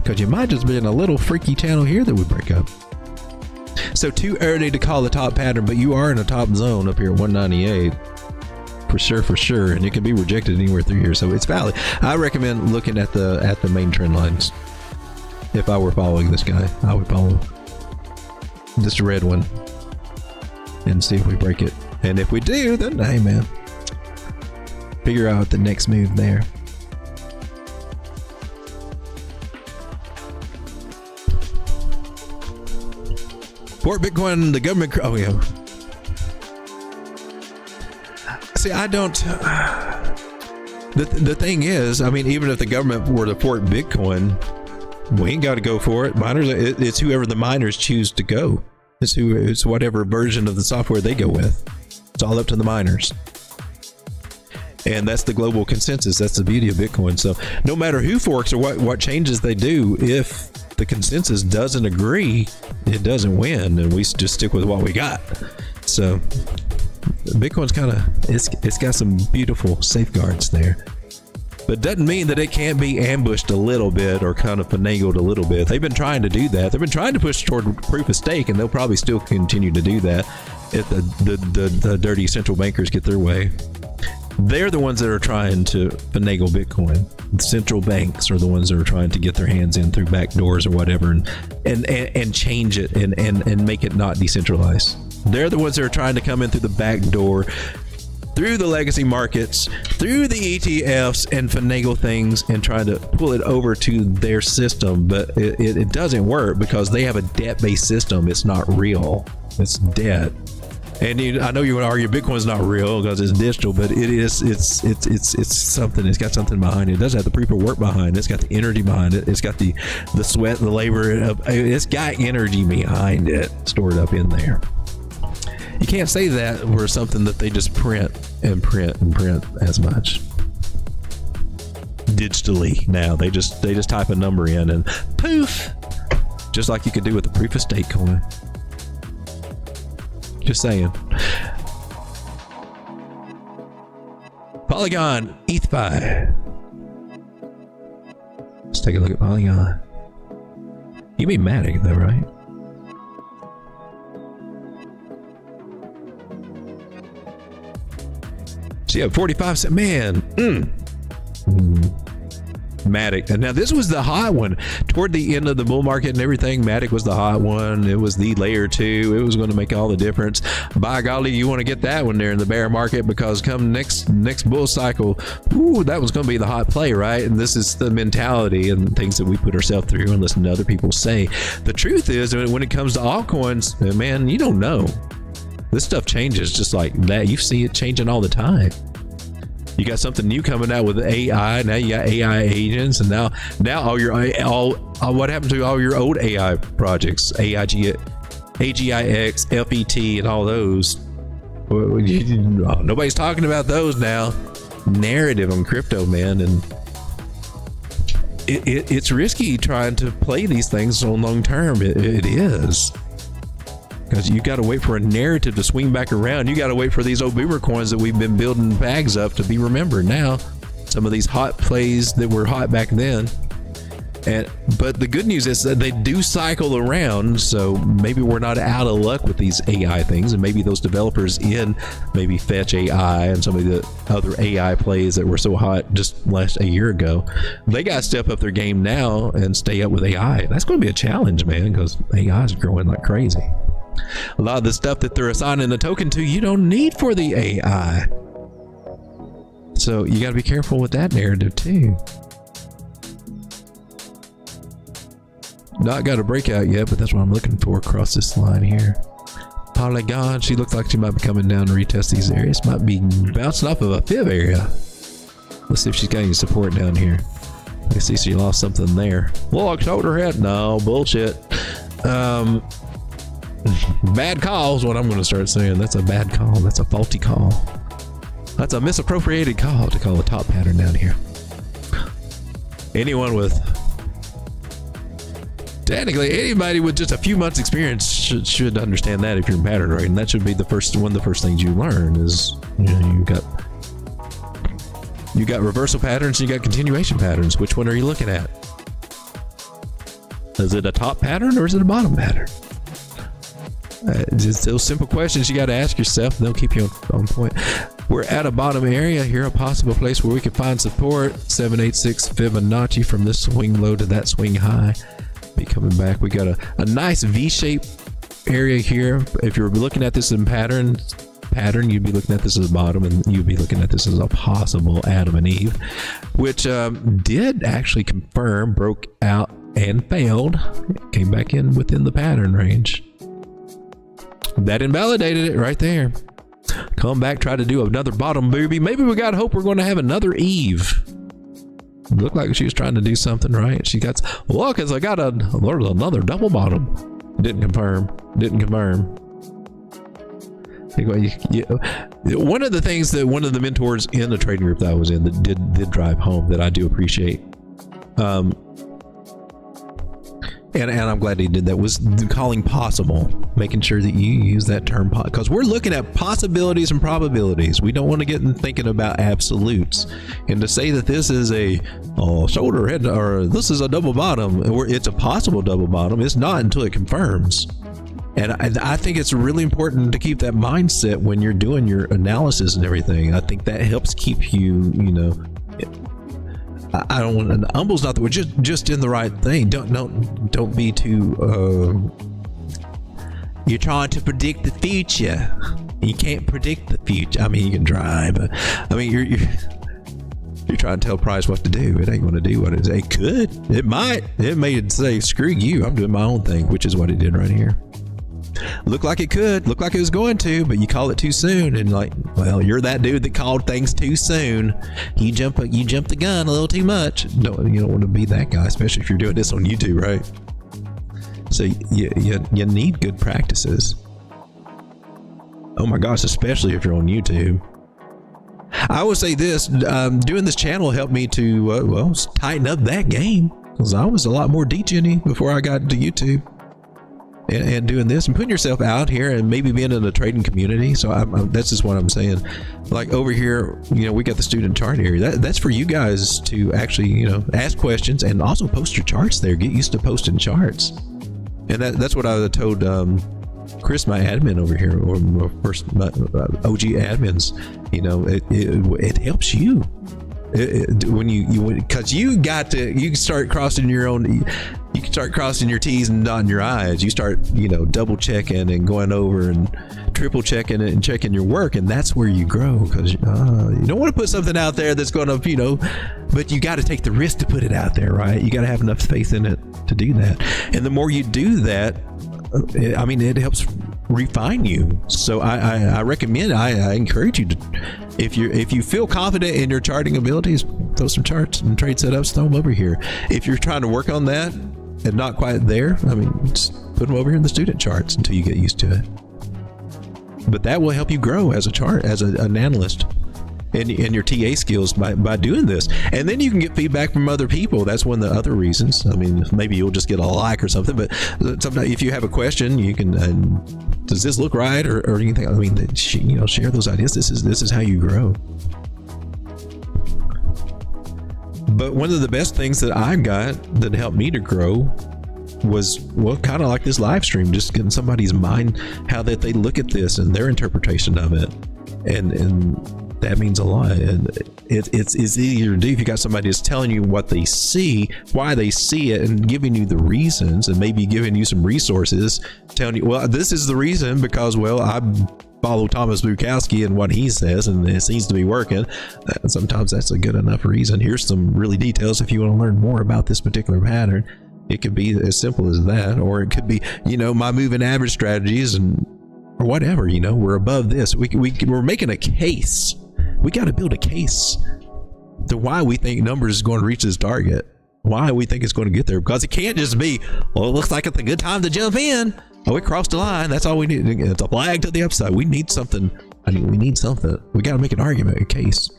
Because you might just be in a little freaky channel here that would break up. So too early to call the top pattern, but you are in a top zone up here at 198 for sure, and it can be rejected anywhere through here, so it's valid. I recommend looking at the main trend lines. If I were following this guy, I would follow this red one and see if we break it. And if we do, then hey man, figure out the next move there. For Bitcoin, the government. Oh yeah. See, I don't. The thing is, I mean, even if the government were to fork Bitcoin, we ain't got to go for it. Miners, it's whoever the miners choose to go. It's whatever version of the software they go with. It's all up to the miners. And that's the global consensus. That's the beauty of Bitcoin. So no matter who forks or what changes they do, if the consensus doesn't agree, it doesn't win, and we just stick with what we got. So Bitcoin's kind of, it's got some beautiful safeguards there, but doesn't mean that it can't be ambushed a little bit or kind of finagled a little bit. They've been trying to do that. They've been trying to push toward proof of stake, and they'll probably still continue to do that if the dirty central bankers get their way. They're the ones that are trying to finagle Bitcoin. The central banks are the ones that are trying to get their hands in through back doors or whatever, and change it and make it not decentralized. They're the ones that are trying to come in through the back door, through the legacy markets, through the ETFs, and finagle things and trying to pull it over to their system. But it doesn't work because they have a debt-based system. It's not real. It's debt. And I know you would argue Bitcoin's not real because it's digital, but it is. It's something. It's got something behind it. It doesn't have the proof of work behind it. It's got the energy behind it. It's got the sweat, the labor. It's got energy behind it stored up in there. You can't say that for something that they just print and print and print as much digitally. Now they just type a number in and poof, just like you could do with the proof of stake coin. Just saying. Polygon ETH5. Let's take a look at Polygon. You mean Matic though, right? So yeah, 45 cents. Man. Matic. And now this was the hot one toward the end of the bull market and everything. Matic was the hot one. It was the layer 2. It was going to make all the difference. By golly, you want to get that one there in the bear market, because come next bull cycle, ooh, that was going to be the hot play, right? And this is the mentality and things that we put ourselves through and listen to other people say. The truth is, when it comes to altcoins, man, you don't know. This stuff changes just like that. You see it changing all the time. You got something new coming out with AI. Now you got AI agents, and now what happened to all your old AI projects? AGIX, FET, and all those. Nobody's talking about those now. Narrative on crypto, man, and it's risky trying to play these things on long term. It is. Because you got to wait for a narrative to swing back around. You got to wait for these old boomer coins that we've been building bags up to be remembered now. Some of these hot plays that were hot back then. But the good news is that they do cycle around. So maybe we're not out of luck with these AI things. And maybe those developers in maybe Fetch AI and some of the other AI plays that were so hot just last a year ago, they got to step up their game now and stay up with AI. That's going to be a challenge, man, because AI is growing like crazy. A lot of the stuff that they're assigning the token to, you don't need for the AI. So you got to be careful with that narrative too. Not got a breakout yet, but that's what I'm looking for across this line here. Polygon, she looks like she might be coming down to retest these areas. Might be bouncing off of a fib area. Let's see if she's got any support down here. I see she lost something there. Look, shoulder head. No, bullshit. Bad call is what I'm going to start saying. That's a bad call. That's a faulty call. That's a misappropriated call to call a top pattern down here. Anyone with, technically anybody with just a few months experience should understand that if you're in pattern trading. That should be one of the first things you learn is, you got reversal patterns and you got continuation patterns. Which one are you looking at? Is it a top pattern or is it a bottom pattern? Just those simple questions you got to ask yourself, and they'll keep you on point. We're at a bottom area here, a possible place where we can find support. 786 Fibonacci from this swing low to that swing high. Be coming back. We got a nice V-shaped area here. If you're looking at this in pattern, you'd be looking at this as a bottom, and you'd be looking at this as a possible Adam and Eve, which did actually confirm, broke out and failed. Came back in within the pattern range. That invalidated it right there. Come back, try to do another bottom booby. Maybe we got hope we're going to have another Eve. Looked like she was trying to do something, right? She got, look, as I got another double bottom. Didn't confirm. One of the things that one of the mentors in the trading group that I was in that did drive home that I do appreciate, and I'm glad he did that, was calling possible, making sure that you use that term, because we're looking at possibilities and probabilities. We don't want to get in thinking about absolutes. And to say that this is a shoulder head or this is a double bottom, or it's a possible double bottom, it's not until it confirms. And I think it's really important to keep that mindset when you're doing your analysis and everything. I think that helps keep you, I don't want to, humble's not the word, just in the right thing. Don't be too, you're trying to predict the future. You can't predict the future. I mean, you can try, but I mean, you're trying to tell price what to do. It ain't going to do what it is. It could, it might, it may say, screw you, I'm doing my own thing, which is what it did right here. looked like it was going to, but you call it too soon, and like, well, you're that dude that called things too soon. You jump the gun a little too much. You don't want to be that guy, especially if you're doing this on YouTube, right? So you need good practices. Oh my gosh, especially if you're on YouTube. I would say this, doing this channel helped me to tighten up that game, because I was a lot more degen-y before I got to YouTube. And doing this and putting yourself out here and maybe being in a trading community. So that's just what I'm saying. Like over here, we got the student chart area. That's for you guys to actually, ask questions and also post your charts there. Get used to posting charts. And that's what I told Chris, my admin over here, or my first OG admins. It helps you. Because you can start crossing your own. You can start crossing your T's and dotting your I's. You start, double checking and going over and triple checking it and checking your work, and that's where you grow. Because you don't want to put something out there that's going to, but you got to take the risk to put it out there, right? You got to have enough faith in it to do that. And the more you do that, it helps refine you. So I recommend, I encourage you to, if you feel confident in your charting abilities, throw some charts and trade setups, throw them over here. If you're trying to work on that and not quite there, just put them over here in the student charts until you get used to it. But that will help you grow as an analyst. And your TA skills by doing this. And then you can get feedback from other people. That's one of the other reasons. Maybe you'll just get a like or something, but sometimes if you have a question, you can, does this look right or anything? Share those ideas. This is how you grow. But one of the best things that I've got that helped me to grow was, kind of like this live stream, just getting somebody's mind, how that they look at this and their interpretation of it. And that means a lot. And it's easier to do if you got somebody that's telling you what they see, why they see it, and giving you the reasons, and maybe giving you some resources, telling you, well, this is the reason because, I follow Thomas Bukowski and what he says, and it seems to be working. Sometimes that's a good enough reason. Here's some really details if you want to learn more about this particular pattern. It could be as simple as that, or it could be, my moving average strategies or whatever. We're above this. We're making a case. We got to build a case to why we think numbers is going to reach this target, why we think it's going to get there, because it can't just be, it looks like it's a good time to jump in. We crossed the line. That's all we need. It's a flag to the upside. We need something. We need something. We got to make an argument, a case.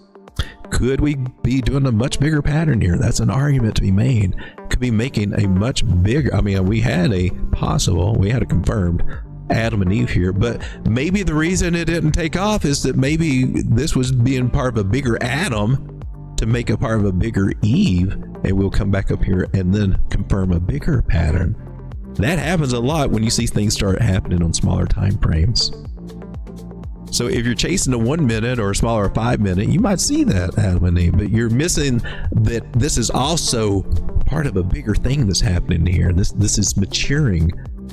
Could we be doing a much bigger pattern here? That's an argument to be made. Could be making a much bigger, we had a confirmed Adam and Eve here, but maybe the reason it didn't take off is that maybe this was being part of a bigger Adam to make a part of a bigger Eve, and we'll come back up here and then confirm a bigger pattern. That happens a lot when you see things start happening on smaller time frames. So if you're chasing a 1 minute or a smaller 5 minute, you might see that Adam and Eve, but you're missing that this is also part of a bigger thing that's happening here. This is maturing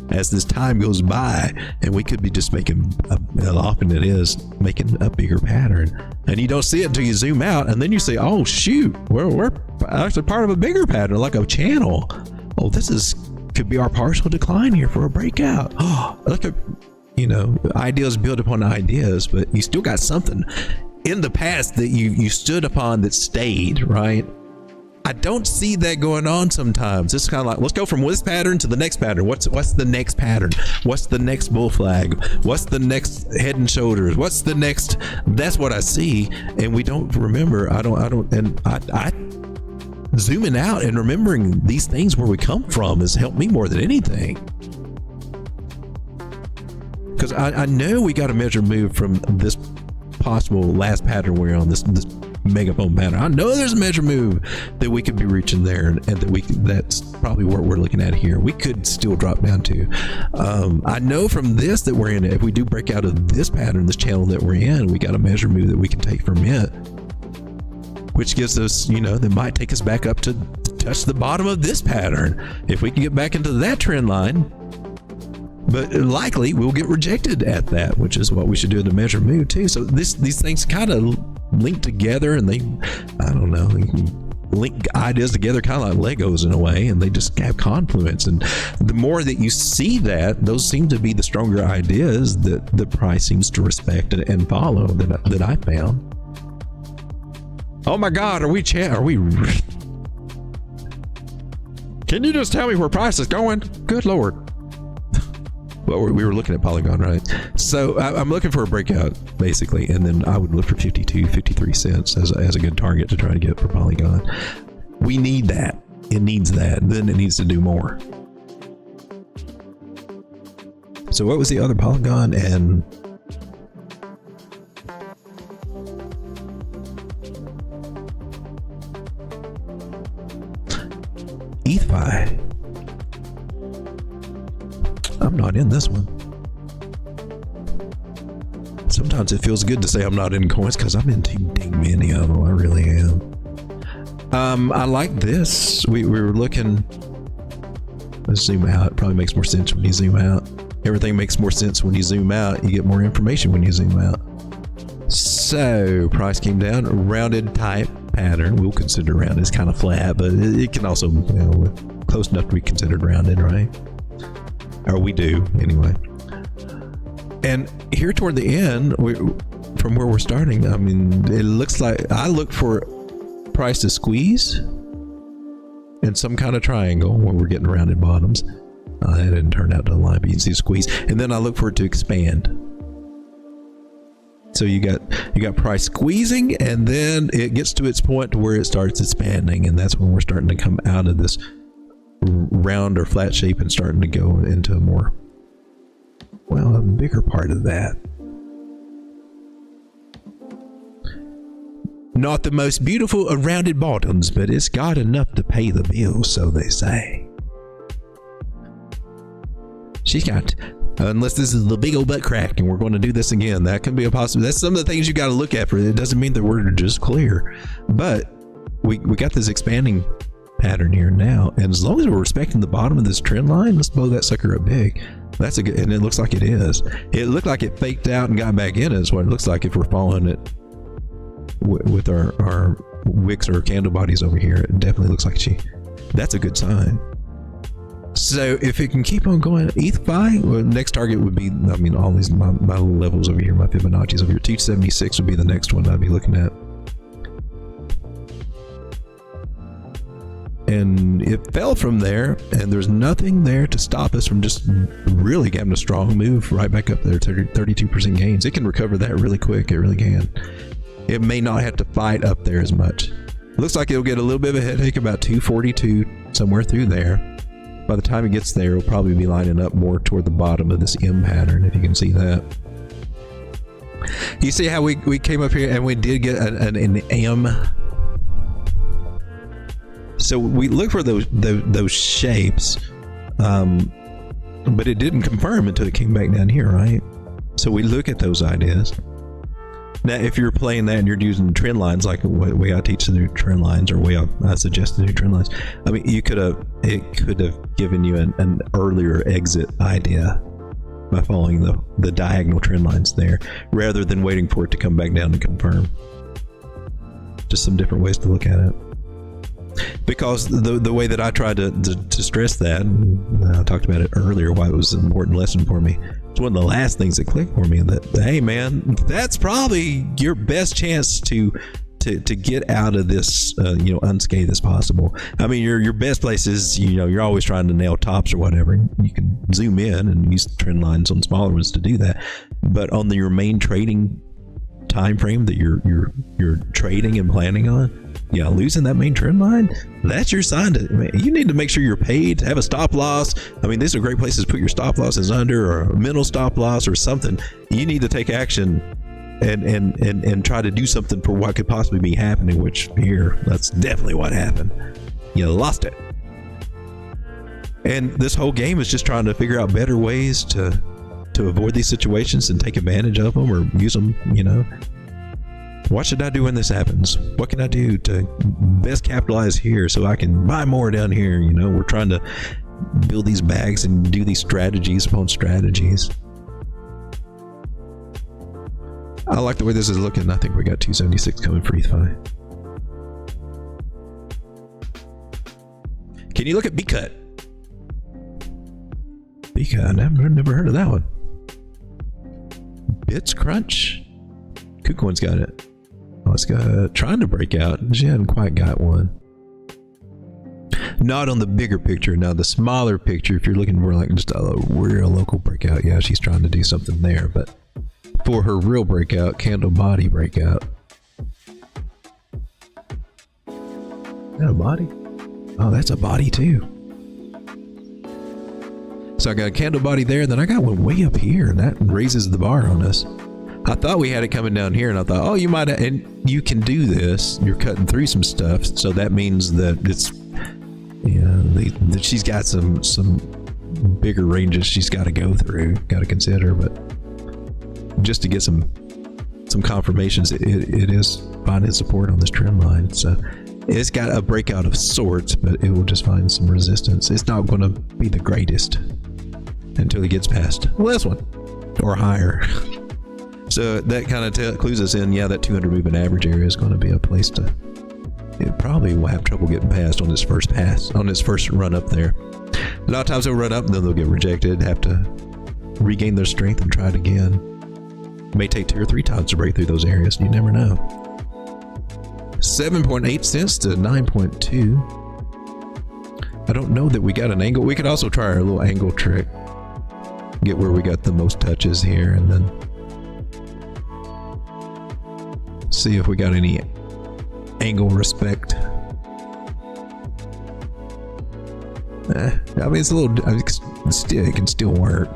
as this time goes by, and we could be just making, often it is, making a bigger pattern. And you don't see it until you zoom out, and then you say, oh shoot, we're actually part of a bigger pattern, like a channel. Oh, could be our partial decline here for a breakout. Oh, look at, ideas build upon ideas, but you still got something in the past that you stood upon that stayed, right? I don't see that going on sometimes. It's kind of like, let's go from this pattern to the next pattern. What's the next pattern? What's the next bull flag? What's the next head and shoulders? What's the next? That's what I see, and we don't remember. I zooming out and remembering these things where we come from has helped me more than anything. Because I know we got to measure move from this possible last pattern we're on, this megaphone pattern. I know there's a measure move that we could be reaching there, and that's probably what we're looking at here. We could still drop down to. I know from this that we're in, if we do break out of this pattern, this channel that we're in, we got a measure move that we can take from it, which gives us, that might take us back up to touch the bottom of this pattern. If we can get back into that trend line, but likely we'll get rejected at that, which is what we should do in the measure move too. So these things kind of link together, and I don't know, link ideas together kind of like Legos in a way, and they just have confluence. And the more that you see that, those seem to be the stronger ideas that the price seems to respect and follow that I found. Oh my God, are we? Can you just tell me where price is going? Good Lord. Well, we were looking at Polygon, right? So I'm looking for a breakout, basically, and then I would look for 52, 53 cents as a good target to try to get for Polygon. We need that. It needs that. Then it needs to do more. So what was the other Polygon? And ETHFi. I'm not in this one. Sometimes it feels good to say I'm not in coins because I'm in too dang many of them. I really am. I like this. We were looking. Let's zoom out. It probably makes more sense when you zoom out. Everything makes more sense when you zoom out. You get more information when you zoom out. So price came down. A rounded type pattern. We'll consider rounded. It's kind of flat, but it can also, close enough to be considered rounded, right? Or we do, anyway. And here toward the end, from where we're starting, I mean, it looks like I look for price to squeeze and some kind of triangle where we're getting rounded bottoms. It didn't turn out to line, but you can see squeeze. And then I look for it to expand. So you got price squeezing, and then it gets to its point to where it starts expanding, and that's when we're starting to come out of this round or flat shape and starting to go into a more, a bigger part of that. Not the most beautiful of rounded bottoms, but it's got enough to pay the bills, so they say. She's got, unless this is the big old butt crack and we're going to do this again, that can be a possibility. That's some of the things you got to look at for it. It doesn't mean that we're just clear, but we got this expanding pattern here now, and as long as we're respecting the bottom of this trend line, let's blow that sucker up big. That's a good, and it looks like it is. It looked like it faked out and got back in, is what it looks like if we're following it with our wicks or candle bodies over here. It definitely looks like that's a good sign. So if it can keep on going, ETHFi, well, next target would be, I mean, all these my levels over here, my Fibonacci's over here. 276 would be the next one I'd be looking at. And it fell from there, and there's nothing there to stop us from just really getting a strong move right back up there, 32% gains. It can recover that really quick. It really can. It may not have to fight up there as much. It looks like it'll get a little bit of a headache about 242, somewhere through there. By the time it gets there, it'll probably be lining up more toward the bottom of this M pattern, if you can see that. You see how we came up here and we did get an M. So we look for those shapes, but it didn't confirm until it came back down here, right? So we look at those ideas. Now, if you're playing that and you're using trend lines, like the way I teach to do trend lines, or way I suggest to do trend lines, I mean, it could have given you an earlier exit idea by following the diagonal trend lines there, rather than waiting for it to come back down to confirm. Just some different ways to look at it. Because the way that I tried to stress that, and I talked about it earlier, why it was an important lesson for me. It's one of the last things that clicked for me, that, hey man, that's probably your best chance to get out of this, unscathed as possible. I mean, your best place is, you're always trying to nail tops or whatever. You can zoom in and use the trend lines on smaller ones to do that. But on your main trading time frame that you're trading and planning on, losing that main trend line, that's your sign you need to make sure you're paid, have a stop loss. I mean, these are great places to put your stop losses under, or a mental stop loss or something. You need to take action and try to do something for what could possibly be happening, which here, that's definitely what happened. You lost it. And this whole game is just trying to figure out better ways to avoid these situations and take advantage of them, or use them, What should I do when this happens? What can I do to best capitalize here so I can buy more down here? We're trying to build these bags and do these strategies upon strategies. I like the way this is looking. I think we got 276 coming for ETHFi. Can you look at BCut? BCut, I've never heard of that one. Bits Crunch? KuCoin's got it. Oh, it's got trying to break out. She hadn't quite got one. Not on the bigger picture. Now, the smaller picture, if you're looking for like just a real local breakout, yeah, she's trying to do something there. But for her real breakout, candle body breakout. Is that a body? Oh, that's a body too. So I got a candle body there, then I got one way up here, and that raises the bar on us. I thought we had it coming down here, and I thought, oh, you might, and you can do this. You're cutting through some stuff, so that means that it's, you know, that she's got some bigger ranges she's got to go through, got to consider. But just to get some confirmations, it is finding support on this trend line. So it's got a breakout of sorts, but it will just find some resistance. It's not going to be the greatest until it gets past this one or higher. So that kind of clues us in, yeah, that 200 moving average area is going to be a place to, it probably will have trouble getting past on its first pass, on its first run up there. A lot of times they'll run up and then they'll get rejected, have to regain their strength and try it again. It may take 2 or 3 times to break through those areas. You never know. 7.8 cents to 9.2. I don't know that we got an angle. We could also try our little angle trick. Get where we got the most touches here and then see if we got any angle respect. I mean, it's a little, it can still work.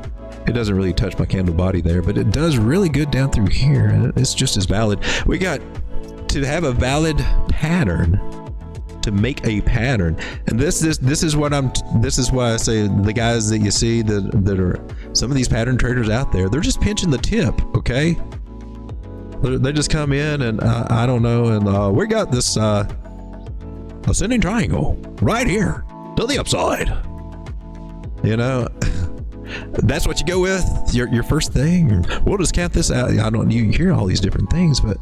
It doesn't really touch my candle body there, but it does really good down through here, and it's just as valid. We got to have a valid pattern, to make a pattern, and this is what why I say the guys that you see that are some of these pattern traders out there, they're just pinching the tip, okay? They just come in and I don't know, and we got this ascending triangle right here to the upside. You know, that's what you go with your first thing. We'll just count this out. You hear all these different things, but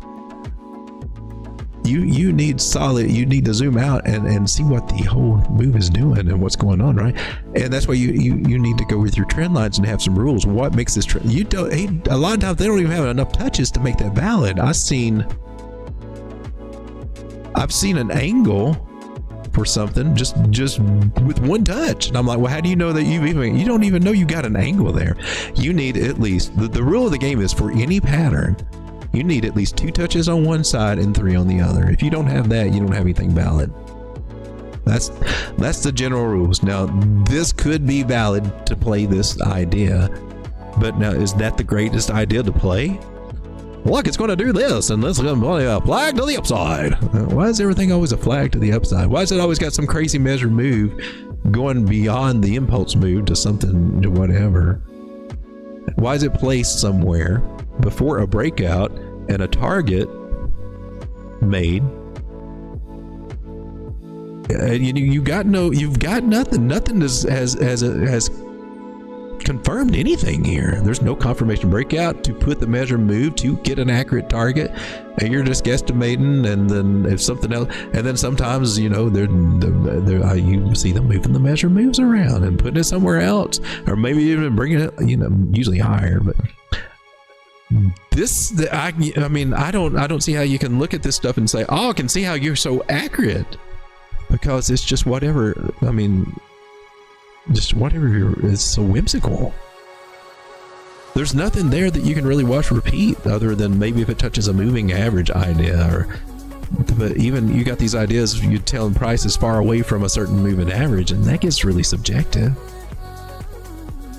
you need solid, you need to zoom out and see what the whole move is doing and what's going on, right? And that's why you need to go with your trend lines and have some rules. What makes this trend? You don't, a lot of times they don't even have enough touches to make that valid. I've seen an angle for something just with one touch, and I'm like, well, how do you know that you don't even know you got an angle there? You need at least, the rule of the game is for any pattern, you need at least 2 touches on one side and 3 on the other. If you don't have that, you don't have anything valid. That's the general rules. Now, this could be valid to play this idea, but now, is that the greatest idea to play? Look, it's going to do this, and this is going to play a flag to the upside. Why is everything always a flag to the upside? Why is it always got some crazy measured move going beyond the impulse move to something, to whatever? Why is it placed somewhere before a breakout and a target made? You've got nothing. Nothing has confirmed anything here. There's no confirmation breakout to put the measure move to get an accurate target, and you're just guesstimating. And then if something else, and then sometimes, you know, you see them moving the measure moves around and putting it somewhere else, or maybe even bringing it, you know, usually higher. But I mean, I don't see how you can look at this stuff and say, oh, I can see how you're so accurate, because it's just whatever. I mean, just whatever is so whimsical. There's nothing there that you can really watch repeat, other than maybe if it touches a moving average idea, but even you got these ideas, you telling prices far away from a certain moving average, and that gets really subjective.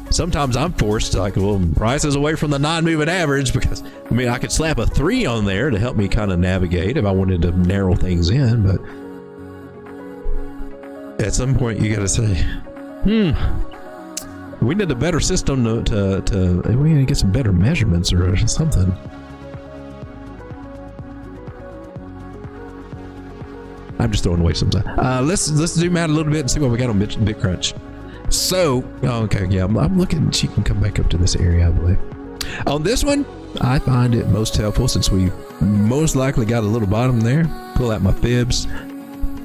Sometimes I'm forced to, like, well, prices away from the non-moving average, because I mean, I could slap a 3 on there to help me kind of navigate if I wanted to narrow things in, but at some point you got to say, we need a better system to we need to get some better measurements or something. I'm just throwing away some time. Let's zoom out a little bit and see what we got on BitCrunch. So, okay, yeah, I'm looking. She can come back up to this area, I believe. On this one, I find it most helpful, since we most likely got a little bottom there. Pull out my fibs.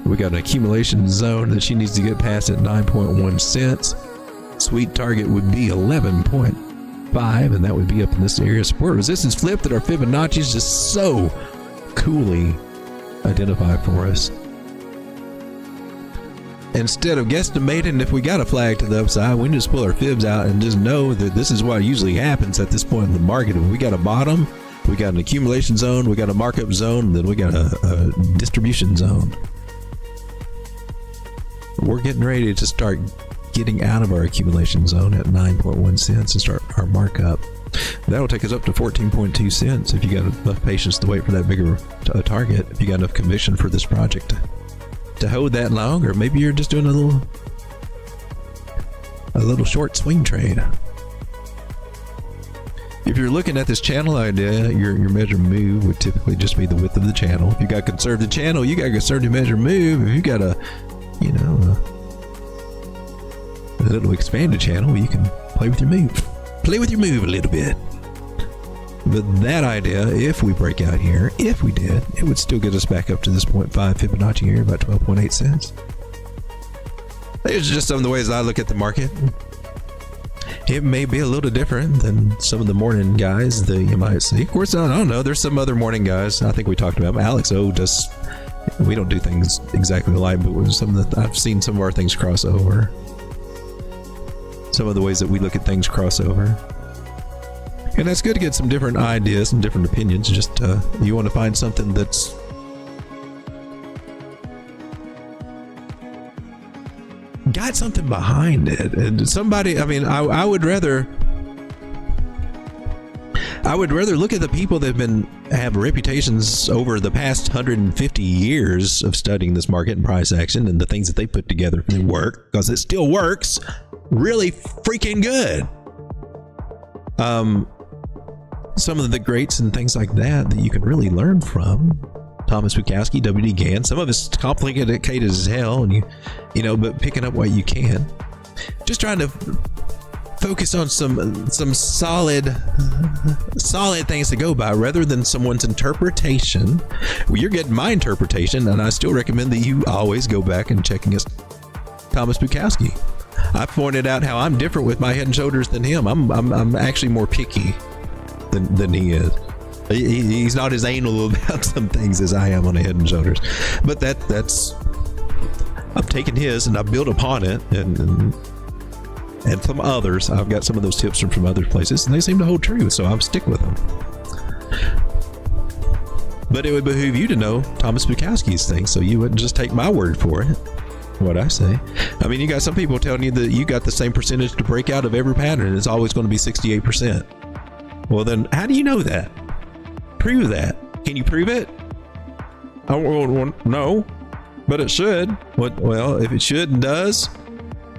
We got an accumulation zone that she needs to get past at 9.1 cents. Sweet target would be 11.5, and that would be up in this area. Support resistance flip that our Fibonacci is just so coolly identified for us. Instead of guesstimating if we got a flag to the upside, we can just pull our fibs out and just know that this is what usually happens at this point in the market. If we got a bottom, we got an accumulation zone, we got a markup zone, and then we got a distribution zone. We're getting ready to start getting out of our accumulation zone at 9.1 cents and start our markup. That'll take us up to 14.2 cents if you got enough patience to wait for that bigger target. If you got enough conviction for this project to hold that long, or maybe you're just doing a little short swing trade. If you're looking at this channel idea, your measure move would typically just be the width of the channel. If you got conservative channel, you got conservative measure move. If you got a little expanded channel, you can play with your move. Play with your move a little bit. But that idea, if we break out here, if we did, it would still get us back up to this 0.5 Fibonacci here, about 12.8 cents. There's just some of the ways I look at the market. It may be a little different than some of the morning guys that you might see. Of course, I don't know. There's some other morning guys. I think we talked about them. Alex O does. We don't do things exactly alike, but I've seen some of our things cross over. Some of the ways that we look at things cross over. And that's good to get some different ideas and different opinions. Just you want to find something that's got something behind it. And somebody, I mean, I would rather look at the people that have reputations over the past 150 years of studying this market and price action and the things that they put together for their work, because it still works really freaking good. Some of the greats and things like that you can really learn from. Thomas Bukowski, W.D. Gann. Some of it's complicated as hell, and you know, but picking up what you can. Just trying to focus on some solid things to go by rather than someone's interpretation. Well, you're getting my interpretation, and I still recommend that you always go back and checking us Thomas Bukowski. I pointed out how I'm different with my head and shoulders than him. I'm actually more picky than he is. He's not as anal about some things as I am on the head and shoulders. But that's I've taken his and I've built upon it, and some others. I've got some of those tips from other places, and they seem to hold true, so I'll stick with them. But it would behoove you to know Thomas Bukowski's thing, so you wouldn't just take my word for it. What I say. I mean, you got some people telling you that you got the same percentage to break out of every pattern, and it's always going to be 68%. Well, then how do you know that? Prove that. Can you prove it? No, but it should. Well, if it should and does,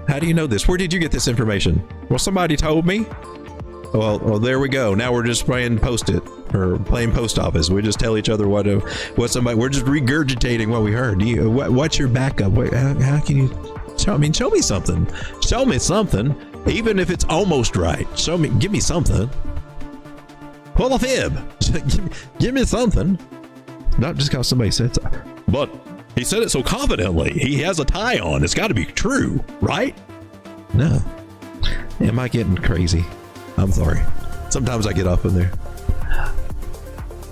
how do you know this? Where did you get this information? Well, somebody told me. Well, there we go. Now we're just playing post-it or playing post office. We just tell each other what somebody. We're just regurgitating what we heard. What's your backup? How can you? Show me something. Show me something, even if it's almost right. Give me something. Pull a fib. Give me something. Not just because somebody said so. But he said it so confidently. He has a tie on. It's got to be true, right? No. Am I getting crazy? I'm sorry. Sometimes I get off in there.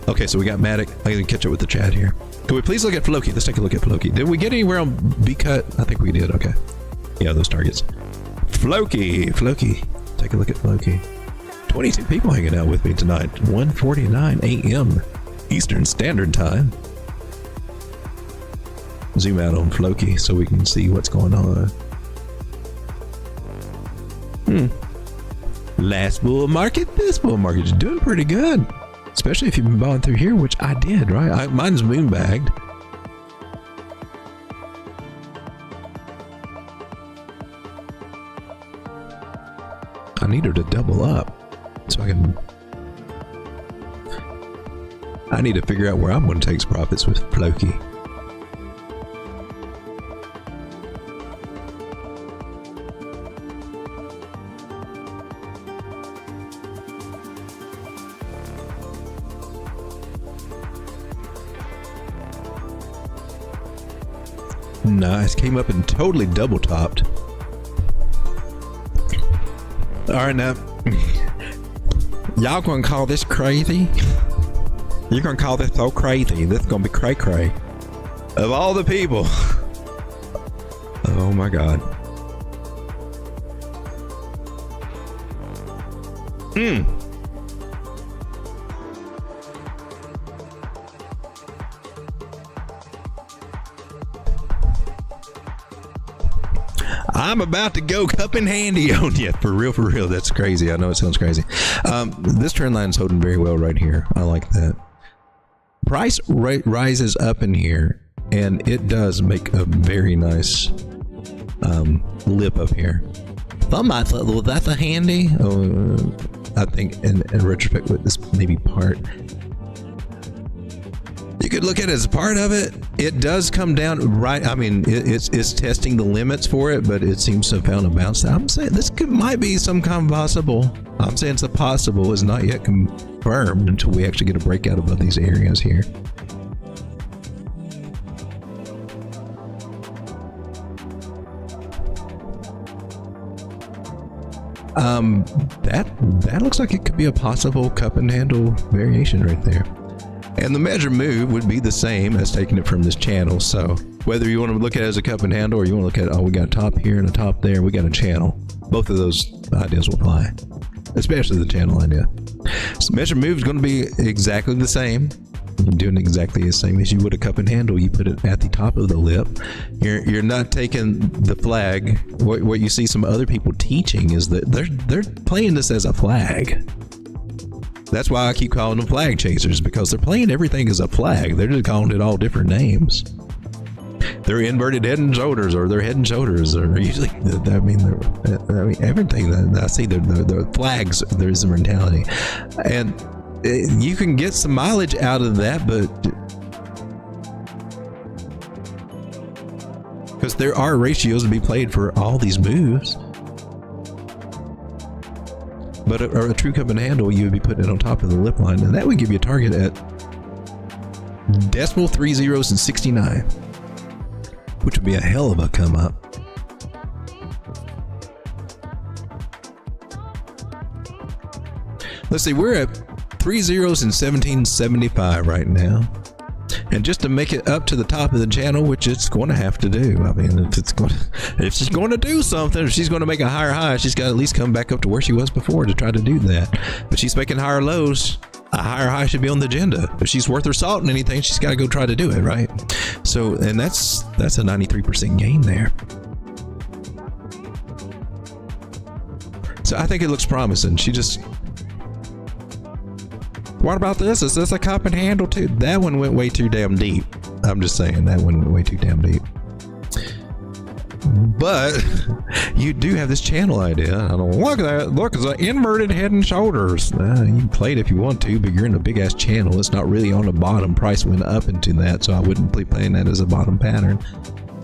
Okay, so we got Matic. I'm going to catch up with the chat here. Can we please look at Floki? Let's take a look at Floki. Did we get anywhere on B-Cut? I think we did. Okay. Yeah, those targets. Floki. Take a look at Floki. 22 people hanging out with me tonight. 1:49 a.m. Eastern Standard Time. Zoom out on Floki so we can see what's going on. Last bull market, this bull market is doing pretty good. Especially if you've been buying through here, which I did, right? Mine's moon bagged. I need her to double up so I need to figure out where I'm going to take profits with Floki. Nice. Came up and totally double topped. All right, now. Y'all gonna call this crazy? You're gonna call this so crazy. This is gonna be cray-cray. Of all the people. Oh my God. I'm about to go cup in handy on you. For real. That's crazy. I know it sounds crazy. This trend line is holding very well right here. I like that. Price rises up in here, and it does make a very nice lip up here. Some might say, well, that's a handy. I think in retrospect, with this maybe part. You could look at it as part of it. It does come down right. I mean, it's testing the limits for it, but it seems to have found a bounce. I'm saying this might be some kind of possible. I'm saying it's a possible. Is not yet confirmed until we actually get a breakout above these areas here. That looks like it could be a possible cup and handle variation right there. And the measure move would be the same as taking it from this channel. So whether you want to look at it as a cup and handle, or you want to look at, oh, we got a top here and a top there, we got a channel. Both of those ideas will apply, especially the channel idea. So measure move is going to be exactly the same. You're doing exactly the same as you would a cup and handle. You put it at the top of the lip. You're not taking the flag. What you see some other people teaching is that they're playing this as a flag. That's why I keep calling them flag chasers, because they're playing everything as a flag. They're just calling it all different names. They're inverted head and shoulders, or they're head and shoulders, or usually, I mean everything that I see, the flags, there's a mentality. And you can get some mileage out of that, but because there are ratios to be played for all these moves. But a true cup and handle, you would be putting it on top of the lip line, and that would give you a target at decimal 3 zeros and 69, which would be a hell of a come up. Let's see, we're at 3 zeros and 1775 right now. And just to make it up to the top of the channel, which it's going to have to do. I mean, if she's going to do something, if she's going to make a higher high, she's got to at least come back up to where she was before to try to do that. But she's making higher lows. A higher high should be on the agenda. If she's worth her salt in anything, she's got to go try to do it, right? So, and that's a 93% gain there. So I think it looks promising. She just... What about this? Is this a cup and handle too? That one went way too damn deep. I'm just saying, that one went way too damn deep. But you do have this channel idea. I don't look at that. Look, it's an inverted head and shoulders. You can play it if you want to, but you're in a big ass channel. It's not really on the bottom. Price went up into that, so I wouldn't be playing that as a bottom pattern.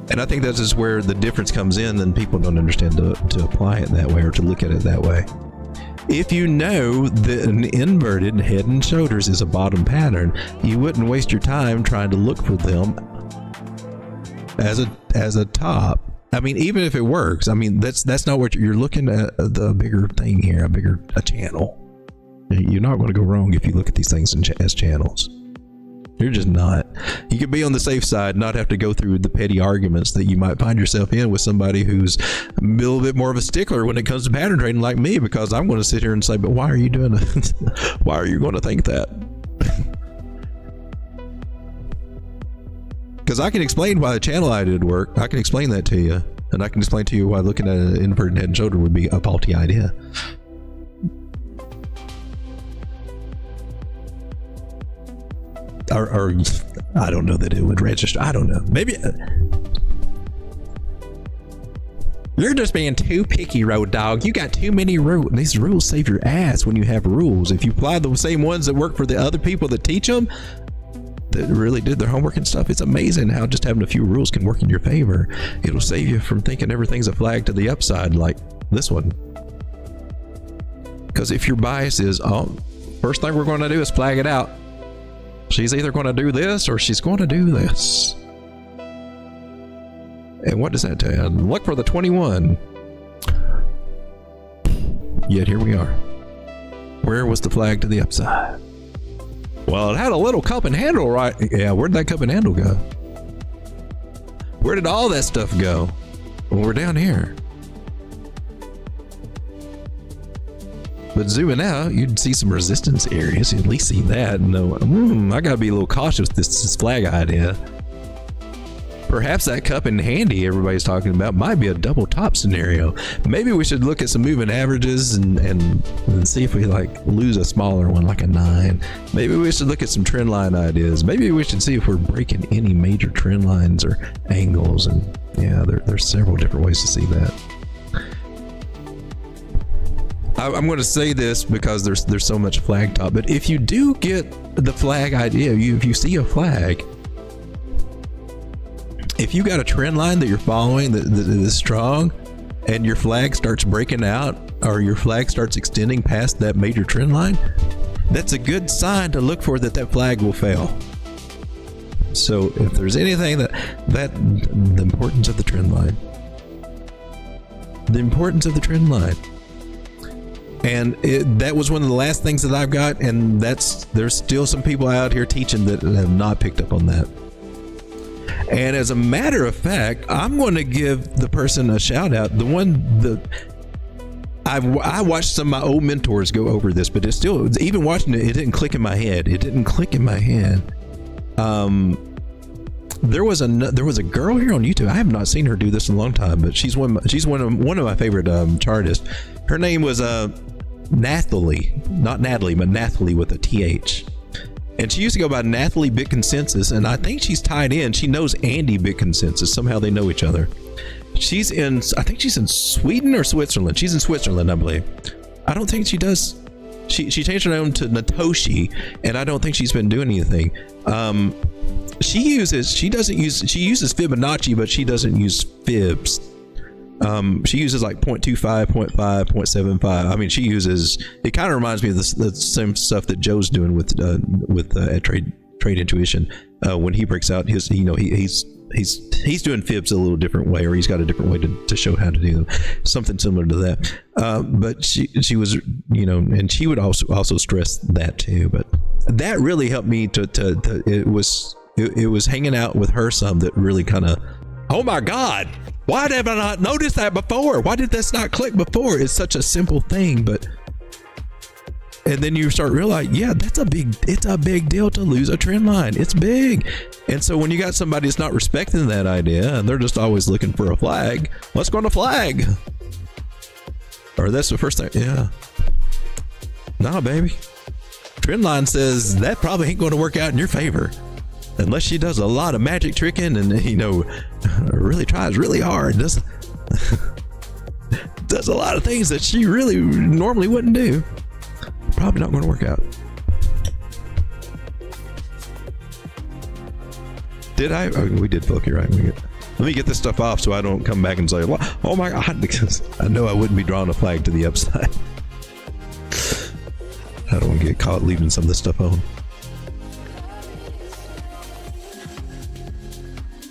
And I think that's just where the difference comes in, and people don't understand to apply it that way or to look at it that way. If you know that an inverted head and shoulders is a bottom pattern, you wouldn't waste your time trying to look for them as a top. I mean, even if it works, I mean, that's not what you're looking at. The bigger thing here, a channel. You're not going to go wrong if you look at these things as channels. You're just not. You could be on the safe side, not have to go through the petty arguments that you might find yourself in with somebody who's a little bit more of a stickler when it comes to pattern trading like me, because I'm going to sit here and say, but why are you doing it? Why are you going to think that? Because I can explain why the channel I did work. I can explain that to you. And I can explain to you why looking at an inverted head and shoulder would be a faulty idea. Or I don't know that it would register. I don't know. Maybe you're just being too picky, road dog. You got too many rules. These rules save your ass when you have rules. If you apply the same ones that work for the other people that teach them, that really did their homework and stuff, it's amazing how just having a few rules can work in your favor. It'll save you from thinking everything's a flag to the upside like this one. Because if your bias is, oh, first thing we're going to do is flag it out. She's either going to do this or she's going to do this. And what does that tell you? Look for the 21. Yet here we are. Where was the flag to the upside? Well, it had a little cup and handle, right? Yeah, where did that cup and handle go? Where did all that stuff go? Well, we're down here. But zooming out, you'd see some resistance areas. You'd at least see that. No, I gotta be a little cautious with this flag idea. Perhaps that cup and handy everybody's talking about might be a double top scenario. Maybe we should look at some moving averages and see if we like lose a smaller one, like a 9. Maybe we should look at some trend line ideas. Maybe we should see if we're breaking any major trend lines or angles. And yeah, there's several different ways to see that. I'm going to say this because there's so much flag top, but if you do get the flag idea, if you see a flag, if you got a trend line that you're following that is strong, and your flag starts breaking out, or your flag starts extending past that major trend line, that's a good sign to look for that flag will fail. So if there's anything that the importance of the trend line, and that was one of the last things that I've got, and there's still some people out here teaching that have not picked up on that. And as a matter of fact, I'm going to give the person a shout out. I watched some of my old mentors go over this, but it's still, even watching it, it didn't click in my head. There was a girl here on YouTube. I have not seen her do this in a long time, but she's one of my favorite chartists. Her name was Nathalie, not Natalie, but Nathalie with a TH. And she used to go by Nathalie Bit Consensus, and I think she's tied in. She knows Andy Bit Consensus. Somehow they know each other. I think she's in Sweden or Switzerland. She's in Switzerland, I believe. I don't think she does. She changed her name to Natoshi, and I don't think she's been doing anything. She uses Fibonacci, but she doesn't use fibs. She uses like 0.25, 0.5, 0.75. I mean, she uses, it kind of reminds me of the same stuff that Joe's doing with Trade Intuition. When he breaks out his, he's doing fibs a little different way, or he's got a different way to show how to do them. Something similar to that. But she was, and she would also stress that too. But that really helped me it was hanging out with her some that really kind of, oh my God, why have I not noticed that before? Why did this not click before? It's such a simple thing, and then you start realizing, yeah, it's a big deal to lose a trend line. It's big. And so when you got somebody that's not respecting that idea, and they're just always looking for a flag, let's go on a flag. Or that's the first thing. Yeah. Nah, baby. Trend line says that probably ain't going to work out in your favor. Unless she does a lot of magic tricking and, really tries really hard, does a lot of things that she really normally wouldn't do. Probably not going to work out. Did I? Oh, we did, Phil. You're right. Let me get this stuff off so I don't come back and say, well, oh my God, because I know I wouldn't be drawing a flag to the upside. I don't want to get caught leaving some of this stuff on.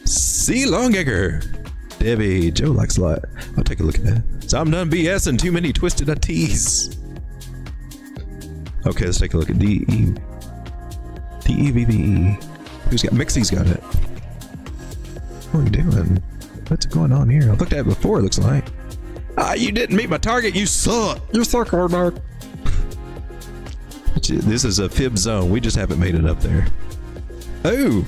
C. Longacre. Debbie. Joe likes a lot. I'll take a look at that. So I'm done BSing too many twisted T's. Okay, let's take a look at DEVVE. Who's got Mixie's got it. What are you doing? What's going on here? I looked at it before, it looks like. You didn't meet my target, you suck. You suck, hard. This is a fib zone. We just haven't made it up there. Oh.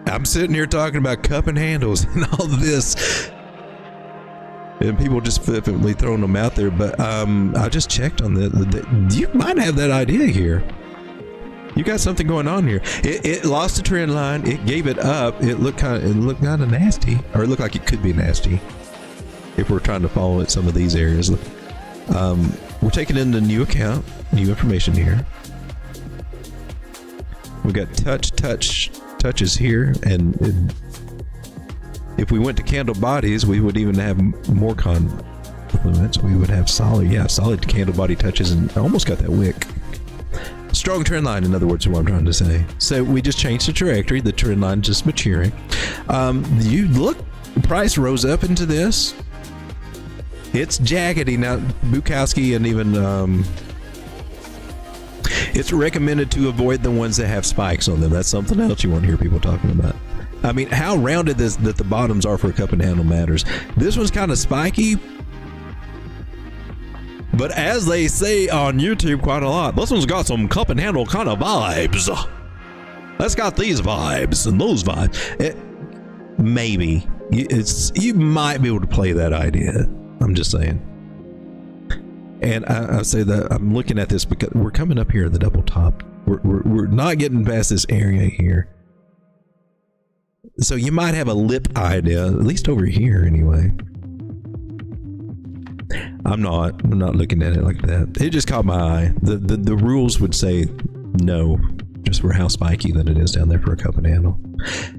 I'm sitting here talking about cup and handles and all this, and people just flippantly throwing them out there. But I just checked on that. You might have that idea here. You got something going on here. It lost the trend line. It gave it up. It looked kind of nasty, or it looked like it could be nasty if we're trying to follow it. Some of these areas. We're taking in the new account, new information here. We got touches here, and if we went to candle bodies, we would even have more influence, we would have solid candle body touches and almost got that wick. Strong trend line, in other words, is what I'm trying to say. So we just changed the trajectory. The trend line just maturing. You look, the price rose up into this. It's jaggedy now. Bukowski and even it's recommended to avoid the ones that have spikes on them. That's something else you won't hear people talking about. I mean, how rounded that the bottoms are for a cup and handle matters. This one's kind of spiky, but as they say on YouTube quite a lot, this one's got some cup and handle kind of vibes. That's got these vibes and those vibes. Maybe you might be able to play that idea. I'm just saying. And I say that I'm looking at this because we're coming up here at the double top. We're not getting past this area here. So you might have a lip idea, at least over here anyway. I'm not looking at it like that. It just caught my eye. The rules would say no, just for how spiky that it is down there for a cup and handle.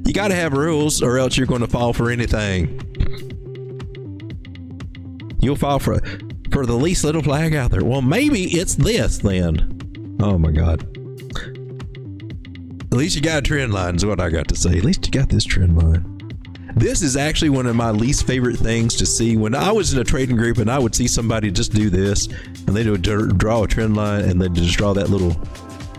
You got to have rules or else you're going to fall for anything. You'll fall for the least little flag out there. Well, maybe it's this then. Oh my God. At least you got a trend line is what I got to say. At least you got this trend line. This is actually one of my least favorite things to see. When I was in a trading group and I would see somebody just do this and they would draw a trend line and then just draw that little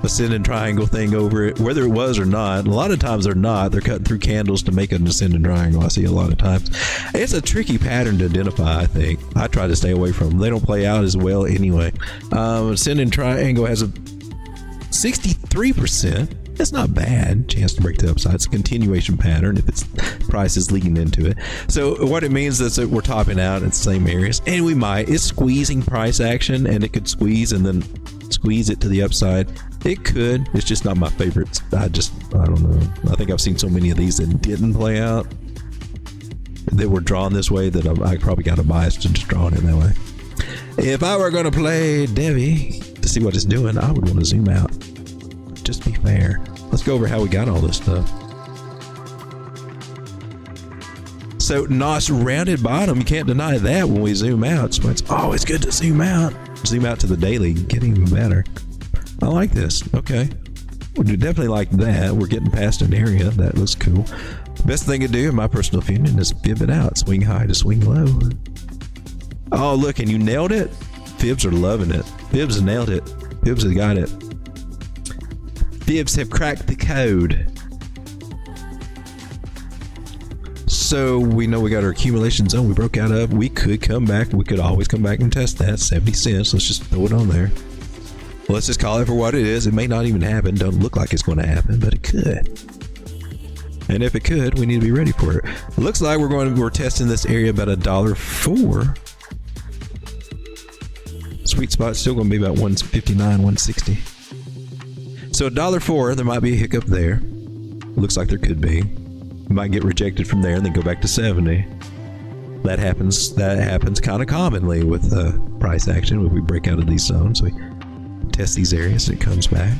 ascending triangle thing over it, whether it was or not. A lot of times they're not. They're cutting through candles to make an ascending triangle. I see a lot of times. It's a tricky pattern to identify, I think. I try to stay away from them. They don't play out as well anyway. Ascending triangle has a 63%. That's not bad. Chance to break the upside. It's a continuation pattern if its price is leading into it. So what it means is that we're topping out at the same areas, and it's squeezing price action, and it could squeeze and then squeeze it to the upside. It could. It's just not my favorite. I don't know. I think I've seen so many of these that didn't play out, that were drawn this way, that I probably got a bias to just drawing it that way. If I were going to play Devi to see what it's doing, I would want to zoom out. Just be fair. Let's go over how we got all this stuff. So nice rounded bottom. You can't deny that when we zoom out. So it's always good to zoom out. Zoom out to the daily. Get even better. I like this. Okay. We definitely like that. We're getting past an area. That looks cool. Best thing to do, in my personal opinion, is fib it out. Swing high to swing low. Oh, look, and you nailed it. Fibs are loving it. Fibs have nailed it. Fibs have got it. Fibs have cracked the code. So we know we got our accumulation zone we broke out of. We could come back. We could always come back and test that. 70 cents. Let's just throw it on there. Let's just call it for what it is. It may not even happen. Don't look like it's going to happen, but it could. And if it could, we need to be ready for it. It looks like we're testing this area about $1.04. Sweet spot's still going to be about 159, 160. So $1.04, there might be a hiccup there. Looks like there could be. Might get rejected from there and then go back to 70. That happens kind of commonly with price action when we break out of these zones. We test these areas and it comes back.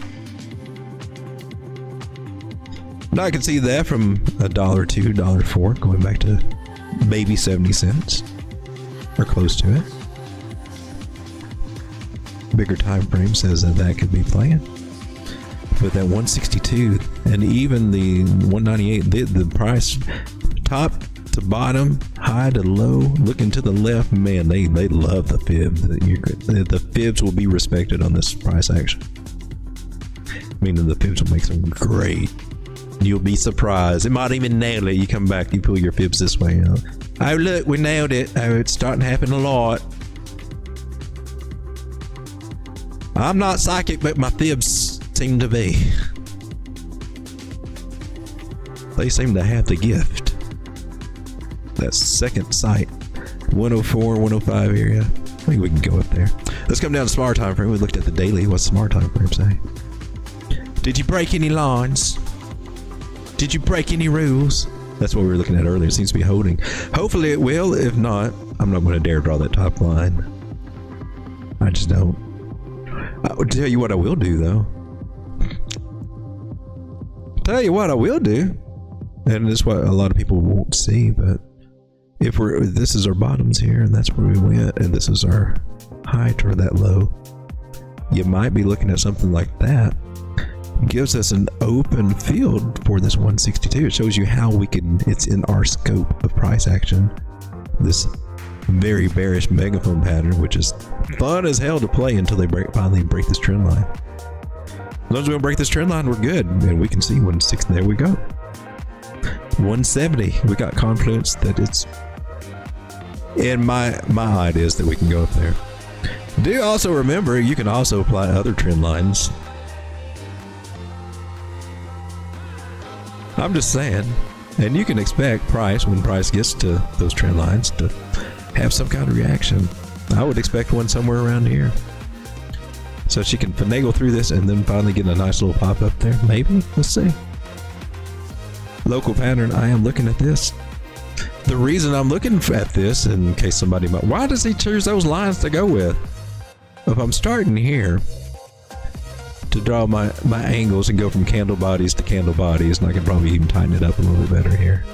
Now I can see that from $1.02, $1.04 going back to maybe 70 cents or close to it. Bigger time frame says that could be playing. But that 162 and even the 198, the price top to bottom, high to low, looking to the left, man, they love the fib. The fibs will be respected on this price action. Meaning the fibs will make them great. You'll be surprised. It might even nail it. You come back, you pull your fibs this way. You know? Oh look, we nailed it. Oh, it's starting to happen a lot. I'm not psychic, but my fibs seem to be. They seem to have the gift. That second sight, 104, 105 area. I think we can go up there. Let's come down to smart time frame. We looked at the daily. What's smart time frame say? Did you break any lines? Did you break any rules? That's what we were looking at earlier. It seems to be holding. Hopefully it will. If not, I'm not going to dare draw that top line. I just don't. I'll tell you what I will do, though. Tell you what I will do, and this is what a lot of people won't see, but this is our bottoms here, and that's where we went, and this is our high toward that low. You might be looking at something like that. It gives us an open field for this 162. It shows you how it's in our scope of price action. This very bearish megaphone pattern, which is fun as hell to play until they finally break this trend line. As long as we don't break this trend line, we're good, and we can see 160. There we go. 170. We got confidence that it's. And my idea is that we can go up there. Do also remember you can also apply other trend lines. I'm just saying, and you can expect price when price gets to those trend lines to have some kind of reaction. I would expect one somewhere around here. So she can finagle through this and then finally get a nice little pop up there. Maybe. Let's see. Local pattern. I am looking at this. The reason I'm looking at this, in case somebody might, why does he choose those lines to go with? If I'm starting here to draw my angles and go from candle bodies to candle bodies, and I can probably even tighten it up a little bit better here.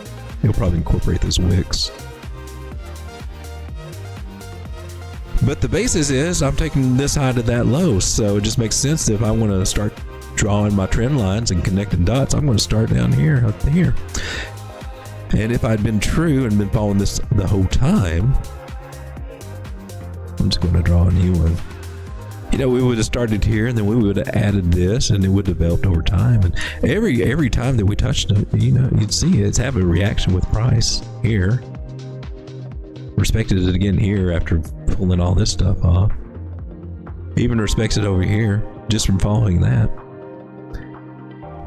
He'll probably incorporate those wicks. But the basis is I'm taking this high to that low, so it just makes sense if I want to start drawing my trend lines and connecting dots, I'm going to start down here, up here. And if I'd been true and been following this the whole time, I'm just going to draw a new one. You know, we would have started here, and then we would have added this, and it would have developed over time. And every time that we touched it, you know, you'd see it's having a reaction with price here. Respected it again here after pulling all this stuff off. Even respects it over here just from following that.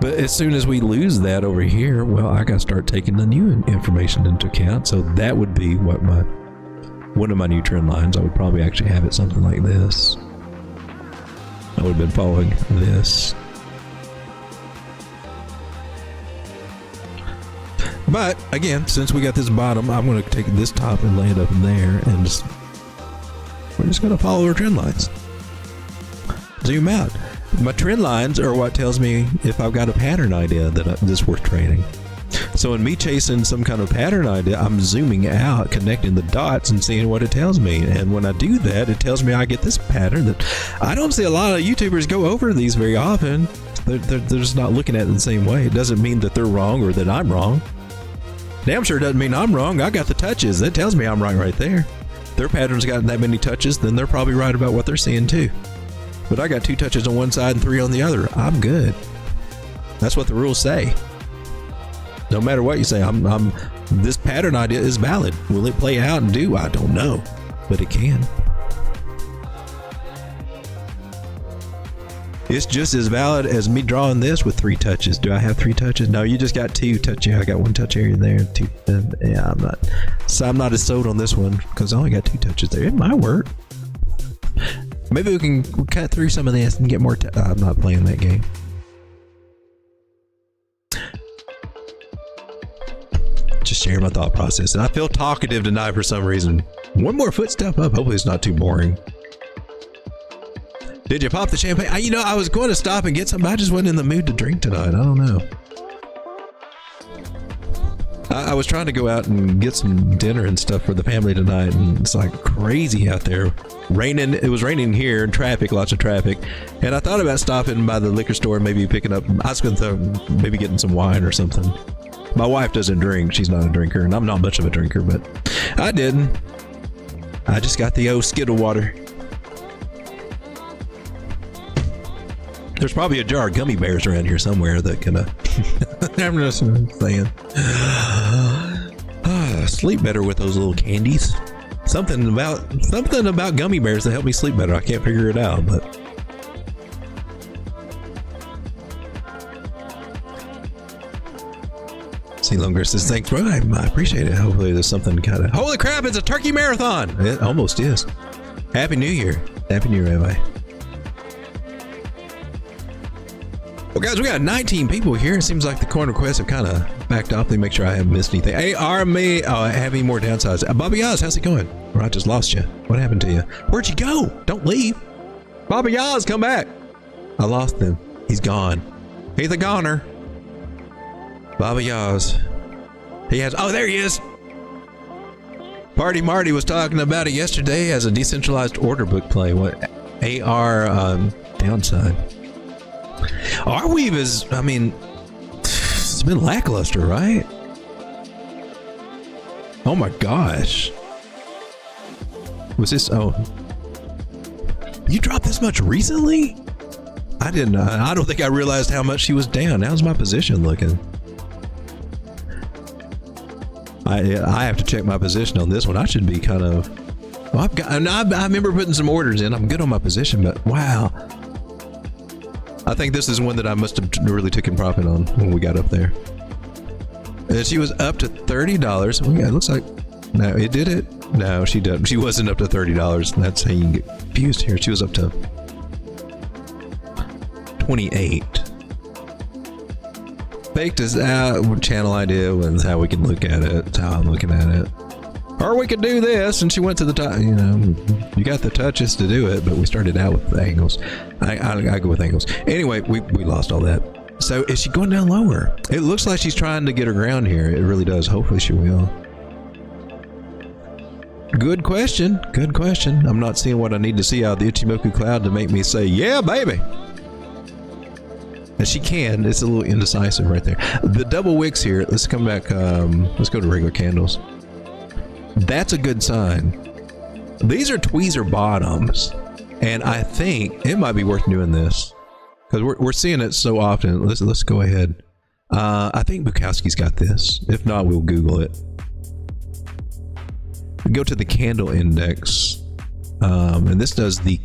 But as soon as we lose that over here, well, I got to start taking the new information into account. So that would be what one of my new trend lines. I would probably actually have it something like this. I would have been following this. But again, since we got this bottom, I'm going to take this top and lay it up in there, and we're just going to follow our trend lines. Zoom out. My trend lines are what tells me if I've got a pattern idea that's worth trading. So in me chasing some kind of pattern idea, I'm zooming out, connecting the dots and seeing what it tells me. And when I do that, it tells me I get this pattern that I don't see a lot of YouTubers go over these very often. They're just not looking at it the same way. It doesn't mean that they're wrong or that I'm wrong. Damn sure doesn't mean I'm wrong. I got the touches. That tells me I'm right there. Their pattern's got that many touches, then they're probably right about what they're seeing too. But I got 2 touches on one side and 3 on the other. I'm good. That's what the rules say. No matter what you say, this pattern idea is valid. Will it play out and do? I don't know, but it can. It's just as valid as me drawing this with 3 touches. Do I have 3 touches? No, you just got 2 touches. I got 1 touch here and there. 2. Yeah, I'm not as sold on this one because I only got 2 touches there. It might work. Maybe we can cut through some of this and get more. I'm not playing that game. Just sharing my thought process, and I feel talkative tonight for some reason. One more footstep up. Hopefully, it's not too boring. Did you pop the champagne? I was going to stop and get some, but I just wasn't in the mood to drink tonight. I don't know. I was trying to go out and get some dinner and stuff for the family tonight, and it's like crazy out there. Raining. It was raining here, and traffic, lots of traffic. And I thought about stopping by the liquor store, maybe picking up. I was going to maybe getting some wine or something. My wife doesn't drink. She's not a drinker, and I'm not much of a drinker, but I didn't. I just got the old Skittle water. There's probably a jar of gummy bears around here somewhere that can. I'm just saying. Sleep better with those little candies. Something about gummy bears that help me sleep better. I can't figure it out, but. C. Lunger says, thanks, bro. I appreciate it. Hopefully there's something kind of. Holy crap, it's a turkey marathon! It almost is. Happy New Year. Happy New Year, everybody. Well, guys, we got 19 people here. It seems like the coin requests have kind of backed off. Let me make sure I haven't missed anything. Hey, Army, have any more downsides? Bobby Oz, how's it going? Or I just lost you. What happened to you? Where'd you go? Don't leave. Bobby Oz, come back. I lost him. He's gone. He's a goner. Bobby Oz. He has. Oh, there he is. Party Marty was talking about it yesterday as a decentralized order book play. What AR downside? Arweave is, I mean, it's been lackluster, right? Oh my gosh. Was this, oh. You dropped this much recently? I didn't, I don't think I realized how much she was down. How's my position looking? I have to check my position on this one. I should be kind of, well, I remember putting some orders in. I'm good on my position, but wow. I think this is one that I must have really taken profit on when we got up there. And she was up to $30. It looks like, no, it did it. No, she didn't. She wasn't up to $30. That's how you can get confused here. She was up to 28. Faked us out. Channel idea was how we can look at it. That's how I'm looking at it. Or we could do this, and she went to the top. You know, you got the touches to do it, but we started out with the angles. I go with angles. Anyway, we lost all that. So is she going down lower? It looks like she's trying to get her ground here. It really does. Hopefully she will. Good question. Good question. I'm not seeing what I need to see out of the Ichimoku cloud to make me say, yeah, baby. And she can. It's a little indecisive right there. The double wicks here. Let's come back. Let's go to regular candles. That's a good sign. These are tweezer bottoms. And I think it might be worth doing this. Because we're seeing it so often. Let's go ahead. I think Bukowski's got this. If not, we'll Google it. We go to the candle index, and this does the.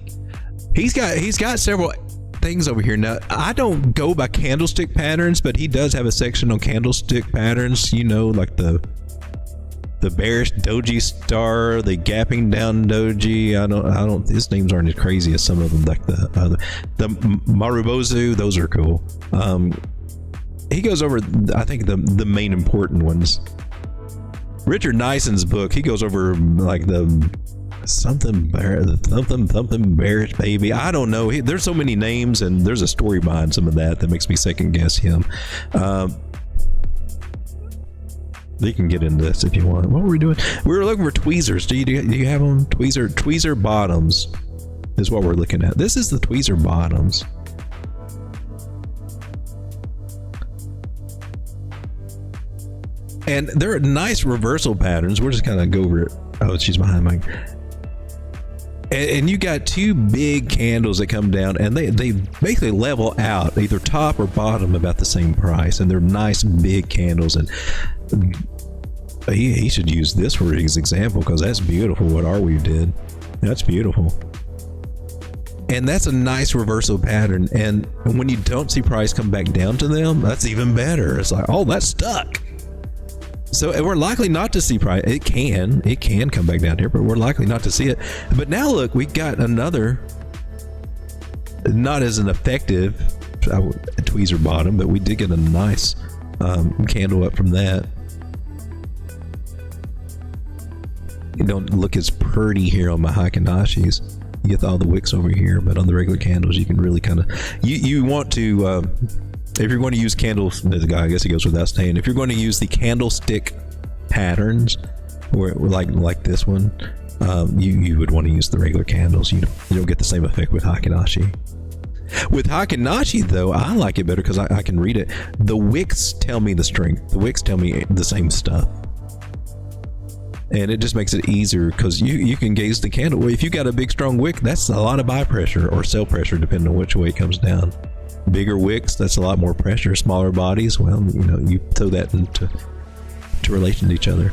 He's got several things over here. Now I don't go by candlestick patterns, but he does have a section on candlestick patterns. You know, like the bearish doji star, the gapping down doji. I don't. His names aren't as crazy as some of them, like the Marubozu. Those are cool. He goes over, I think, the main important ones. Richard Nyson's book, he goes over like the something bearish baby. I don't know. There's so many names, and there's a story behind some of that makes me second guess him. You can get into this if you want. What were we doing? We were looking for tweezers. Do you have them? Tweezer bottoms is what we're looking at. This is the tweezer bottoms. And they're nice reversal patterns. We're just kind of go over it. Oh, she's behind me. And you got two big candles that come down, and they basically level out, either top or bottom, about the same price. And they're nice big candles. And he should use this for his example, because that's beautiful what Arweave did. That's beautiful. And that's a nice reversal pattern. And when you don't see price come back down to them, that's even better. It's like, oh, that's stuck. So we're likely not to see price. It can come back down here, but we're likely not to see it. But now look, we got another, not as an effective tweezer bottom, but we did get a nice candle up from that. You don't look as pretty here on my Hakinashis. You get all the wicks over here, but on the regular candles, you can really kind of, you want to, if you're going to use candles, I guess it goes without saying, if you're going to use the candlestick patterns, or like this one, you would want to use the regular candles. You don't get the same effect with Hakinashi. With Hakinashi, though, I like it better because I can read it. The wicks tell me the strength. The wicks tell me the same stuff. And it just makes it easier because you can gauge the candle. If you got a big strong wick, that's a lot of buy pressure or sell pressure, depending on which way it comes down. Bigger wicks, that's a lot more pressure. Smaller bodies, well, you throw that into relation to each other.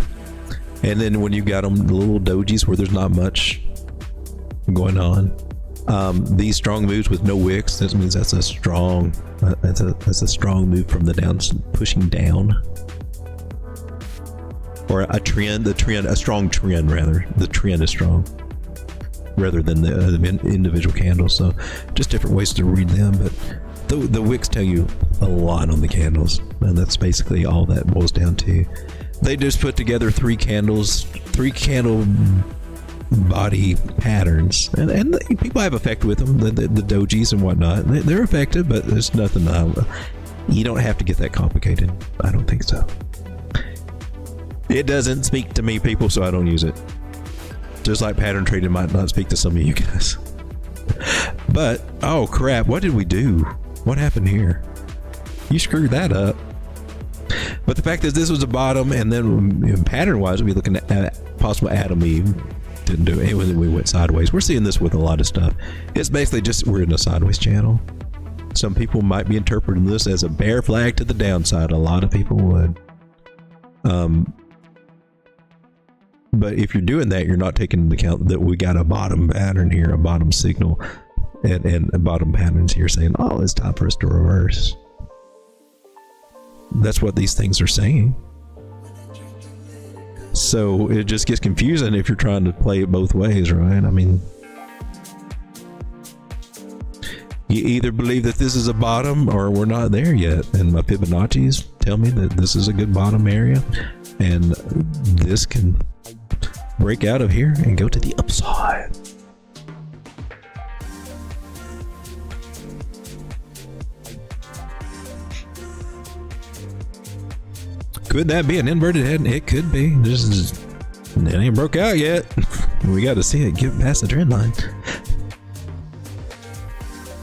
And then when you got them, the little dojis where there's not much going on, these strong moves with no wicks, that means that's a strong move from the down, pushing down, or a strong trend rather. The trend is strong rather than the individual candles. So just different ways to read them, but the wicks tell you a lot on the candles, and that's basically all that boils down to. They just put together three candle body patterns, and people have effect with them, the dojis and whatnot. They're effective, but there's nothing. You don't have to get that complicated. I don't think so. It doesn't speak to me, people, so I don't use it. Just like pattern trading might not speak to some of you guys. But, oh crap, what did we do? What happened here? You screwed that up. But the fact is this was a bottom, and then pattern-wise, we're looking at possible Adam Eve. Didn't do it. We went sideways. We're seeing this with a lot of stuff. It's basically just we're in a sideways channel. Some people might be interpreting this as a bear flag to the downside. A lot of people would. But if you're doing that, you're not taking into account that we got a bottom pattern here, a bottom signal, and bottom patterns here saying, oh, it's time for us to reverse. That's what these things are saying. So it just gets confusing if you're trying to play it both ways, right? I mean, you either believe that this is a bottom or we're not there yet. And my Fibonacci's tell me that this is a good bottom area, and this can break out of here and go to the upside. Could that be an inverted head? It could be. It ain't broke out yet. We got to see it get past the trend line.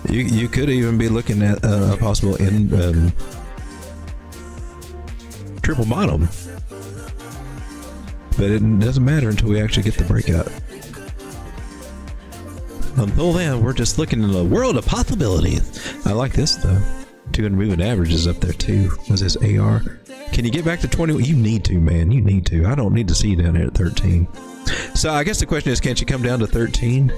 You could even be looking at a possible triple bottom. But it doesn't matter until we actually get the breakout. Until then, we're just looking in a world of possibilities. I like this though. 200 moving average is up there too. What's this AR? Can you get back to 20? You need to, man. You need to. I don't need to see you down here at 13. So I guess the question is, can't you come down to 13?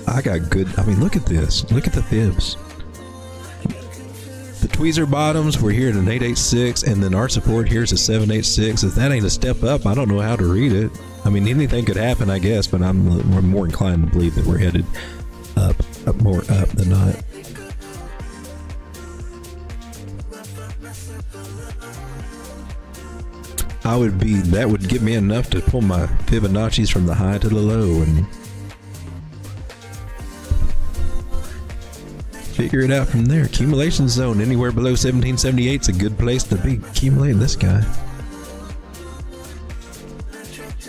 I got good. I mean, look at this. Look at the fibs. The tweezer bottoms were here at an 886, and then our support here is a 786. If that ain't a step up, I don't know how to read it. I mean, anything could happen, I guess, but we're more inclined to believe that we're headed up more up than not. That would give me enough to pull my Fibonacci's from the high to the low and figure it out from there. Accumulation zone anywhere below 1778 is a good place to be accumulating this guy.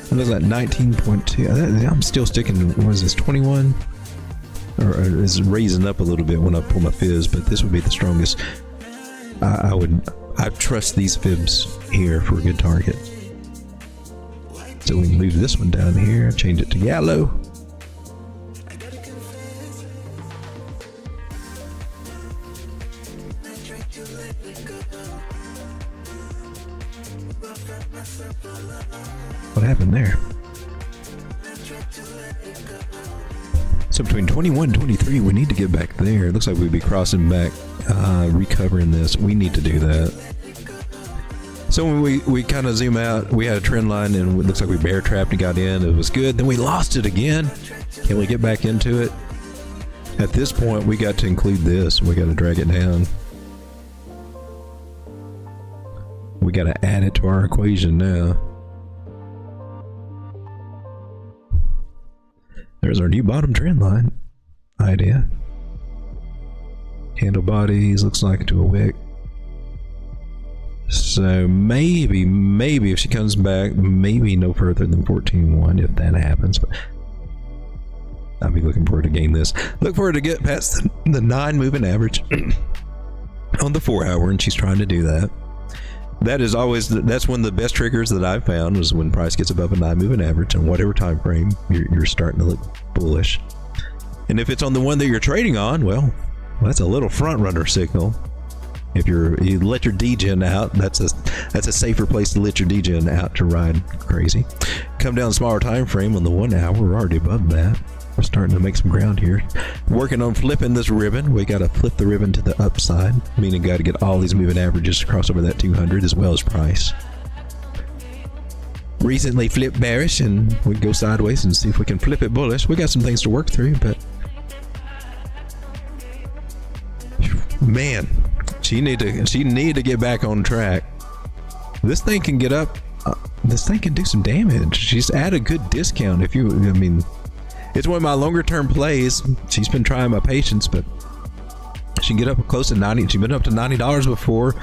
What is that, 19.2? I'm still sticking to, what is this, 21? Or is raising up a little bit when I pull my fibs, but this would be the strongest. I trust these fibs here for a good target. So we can leave this one down here, change it to yellow. What happened there? So between 21 and 23, we need to get back there. It looks like we'd be crossing back, recovering this. We need to do that. So when we kind of zoom out, we had a trend line and it looks like we bear trapped and got in. It was good. Then we lost it again. Can we get back into it? At this point, we got to include this. We got to drag it down. We got to add it to our equation now. There's our new bottom trend line idea. Handle bodies looks like to a wick. So maybe if she comes back, maybe no further than 14.1 if that happens. But I'll be looking forward to gain this. Look forward to get past the 9 moving average on the 4 hour, and she's trying to do that. That's one of the best triggers that I've found is when price gets above a 9 moving average on whatever time frame you're starting to look bullish. And if it's on the one that you're trading on, well, that's a little front runner signal. If you let your degen out, that's a safer place to let your degen out to ride crazy. Come down a smaller time frame on the 1 hour, we're already above that. We're starting to make some ground here. Working on flipping this ribbon. We got to flip the ribbon to the upside, meaning got to get all these moving averages to cross over that 200 as well as price. Recently flipped bearish, and we go sideways and see if we can flip it bullish. We got some things to work through, but man, she need to get back on track. This thing can get up. This thing can do some damage. She's at a good discount. It's one of my longer term plays. She's been trying my patience, but She can get up close to 90. She's been up to $90 before.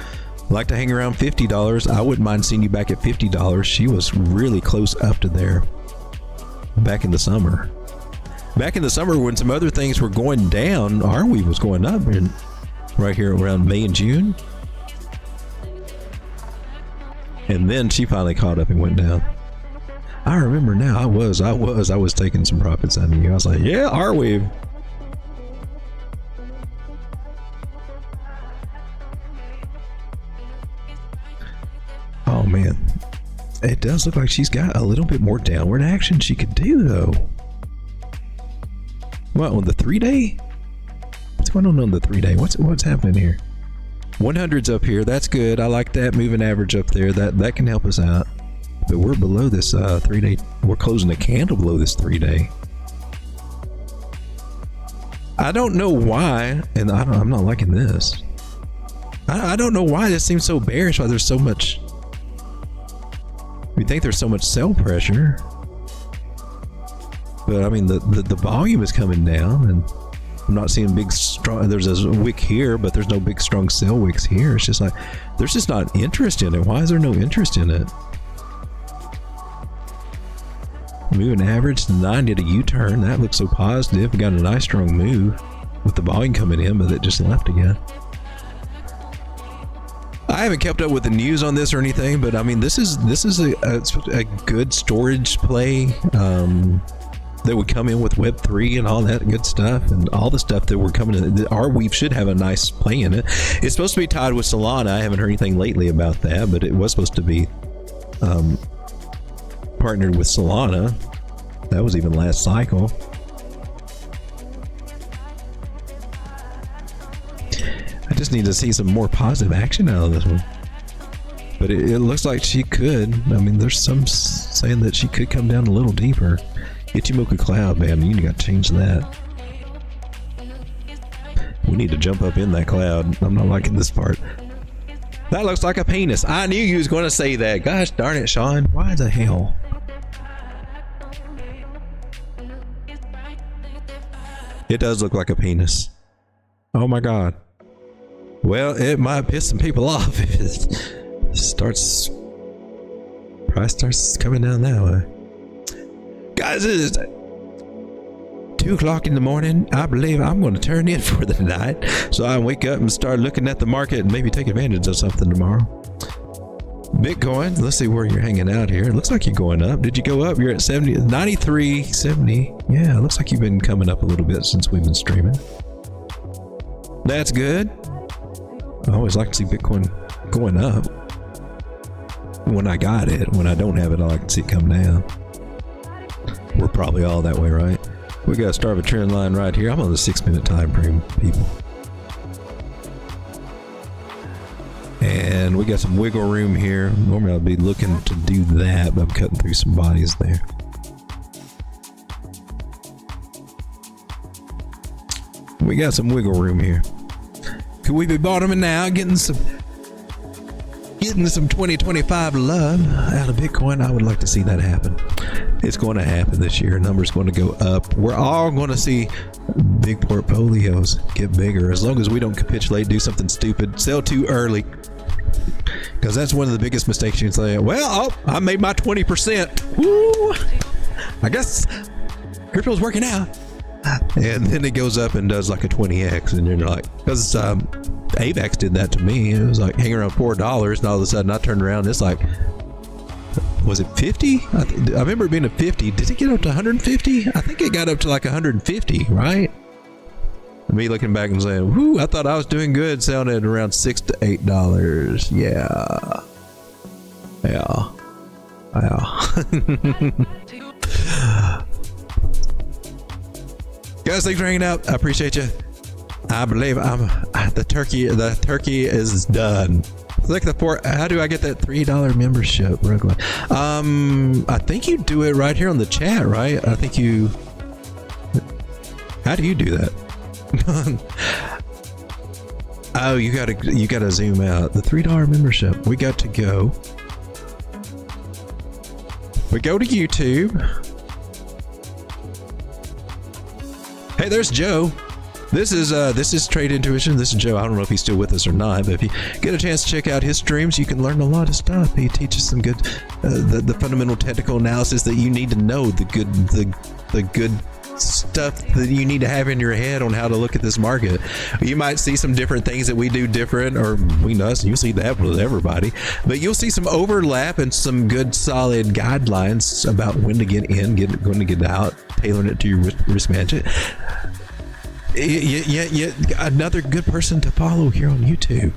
Like to hang around $50. I wouldn't mind seeing you back at $50. She was really close up to there back in the summer. Back in the summer when some other things were going down, Arweave was going up right here around May and June. And then she finally caught up and went down. I remember now. I was taking some profits out of you. I was like, yeah, Arweave. Oh man, it does look like she's got a little bit more downward action she could do though. What, on the 3-day? What's going on the 3-day? What's happening here? 100's up here. That's good. I like that moving average up there. That can help us out. But we're below this 3-day. We're closing a candle below this 3-day. I don't know why, and I'm not liking this. I don't know why this seems so bearish. Why there's so much. We think there's so much sell pressure, but I mean the volume is coming down, and I'm not seeing big strong. There's a wick here, but there's no big strong sell wicks here. It's just like there's just not interest in it. Why is there no interest in it? Moving average to 90 to U-turn. That looks so positive. We got a nice strong move with the volume coming in, but it just left again. I haven't kept up with the news on this or anything, but I mean, this is a good storage play that would come in with Web3 and all that good stuff, and all the stuff that we're coming in. Arweave should have a nice play in it. It's supposed to be tied with Solana. I haven't heard anything lately about that, but it was supposed to be partnered with Solana. That was even last cycle. I just need to see some more positive action out of this one. But it looks like she could. I mean, there's some saying that she could come down a little deeper. Ichimoku Cloud, man, you got to change that. We need to jump up in that cloud. I'm not liking this part. That looks like a penis. I knew you was going to say that. Gosh darn it, Sean. Why the hell? It does look like a penis. Oh my god. Well, it might piss some people off if it price starts coming down that way. Guys, it is 2 o'clock in the morning. I believe I'm going to turn in for the night, so I wake up and start looking at the market and maybe take advantage of something tomorrow. Bitcoin, let's see where you're hanging out here. It looks like you're going up. Did you go up? You're at 70, 93, 70. Yeah, it looks like you've been coming up a little bit since we've been streaming. That's good. I always like to see Bitcoin going up. When I got it, when I don't have it, I like to see it come down. We're probably all that way, right? We got to start a trend line right here. I'm on the 6-minute time frame, people. And we got some wiggle room here. Normally I'd be looking to do that, but I'm cutting through some bodies there. We got some wiggle room here. Could we be bottoming now, getting some 2025 love out of Bitcoin? I would like to see that happen. It's going to happen this year. Numbers going to go up. We're all going to see big portfolios get bigger, as long as we don't capitulate, do something stupid, sell too early. Because that's one of the biggest mistakes you can say. Well, I made my 20%. Woo! I guess crypto's working out. And then it goes up and does like a 20x, and you're like, because AVAX did that to me. It was like hanging around $4, and all of a sudden I turned around. It's like, was it 50? I remember it being a 50. Did it get up to 150? I think it got up to like 150, right? Me looking back and saying, whoo, I thought I was doing good selling it around $6 to $8. Yeah. Guys, thanks for hanging out. I appreciate you. I believe the turkey is done. Click the port. How do I get that $3 membership? I think you do it right here on the chat, right? I think you. How do you do that? Oh, you gotta zoom out. The $3 membership. We got to go. We go to YouTube. Hey, there's Joe. This is Trade Intuition. This is Joe. I don't know if he's still with us or not, but if you get a chance to check out his streams, you can learn a lot of stuff. He teaches some good, the fundamental technical analysis that you need to know, the good stuff that you need to have in your head on how to look at this market. You might see some different things that we do different, or we us. You see that with everybody, but you'll see some overlap and some good solid guidelines about when to get in, when to get out, tailoring it to your risk management. Yeah, another good person to follow here on YouTube.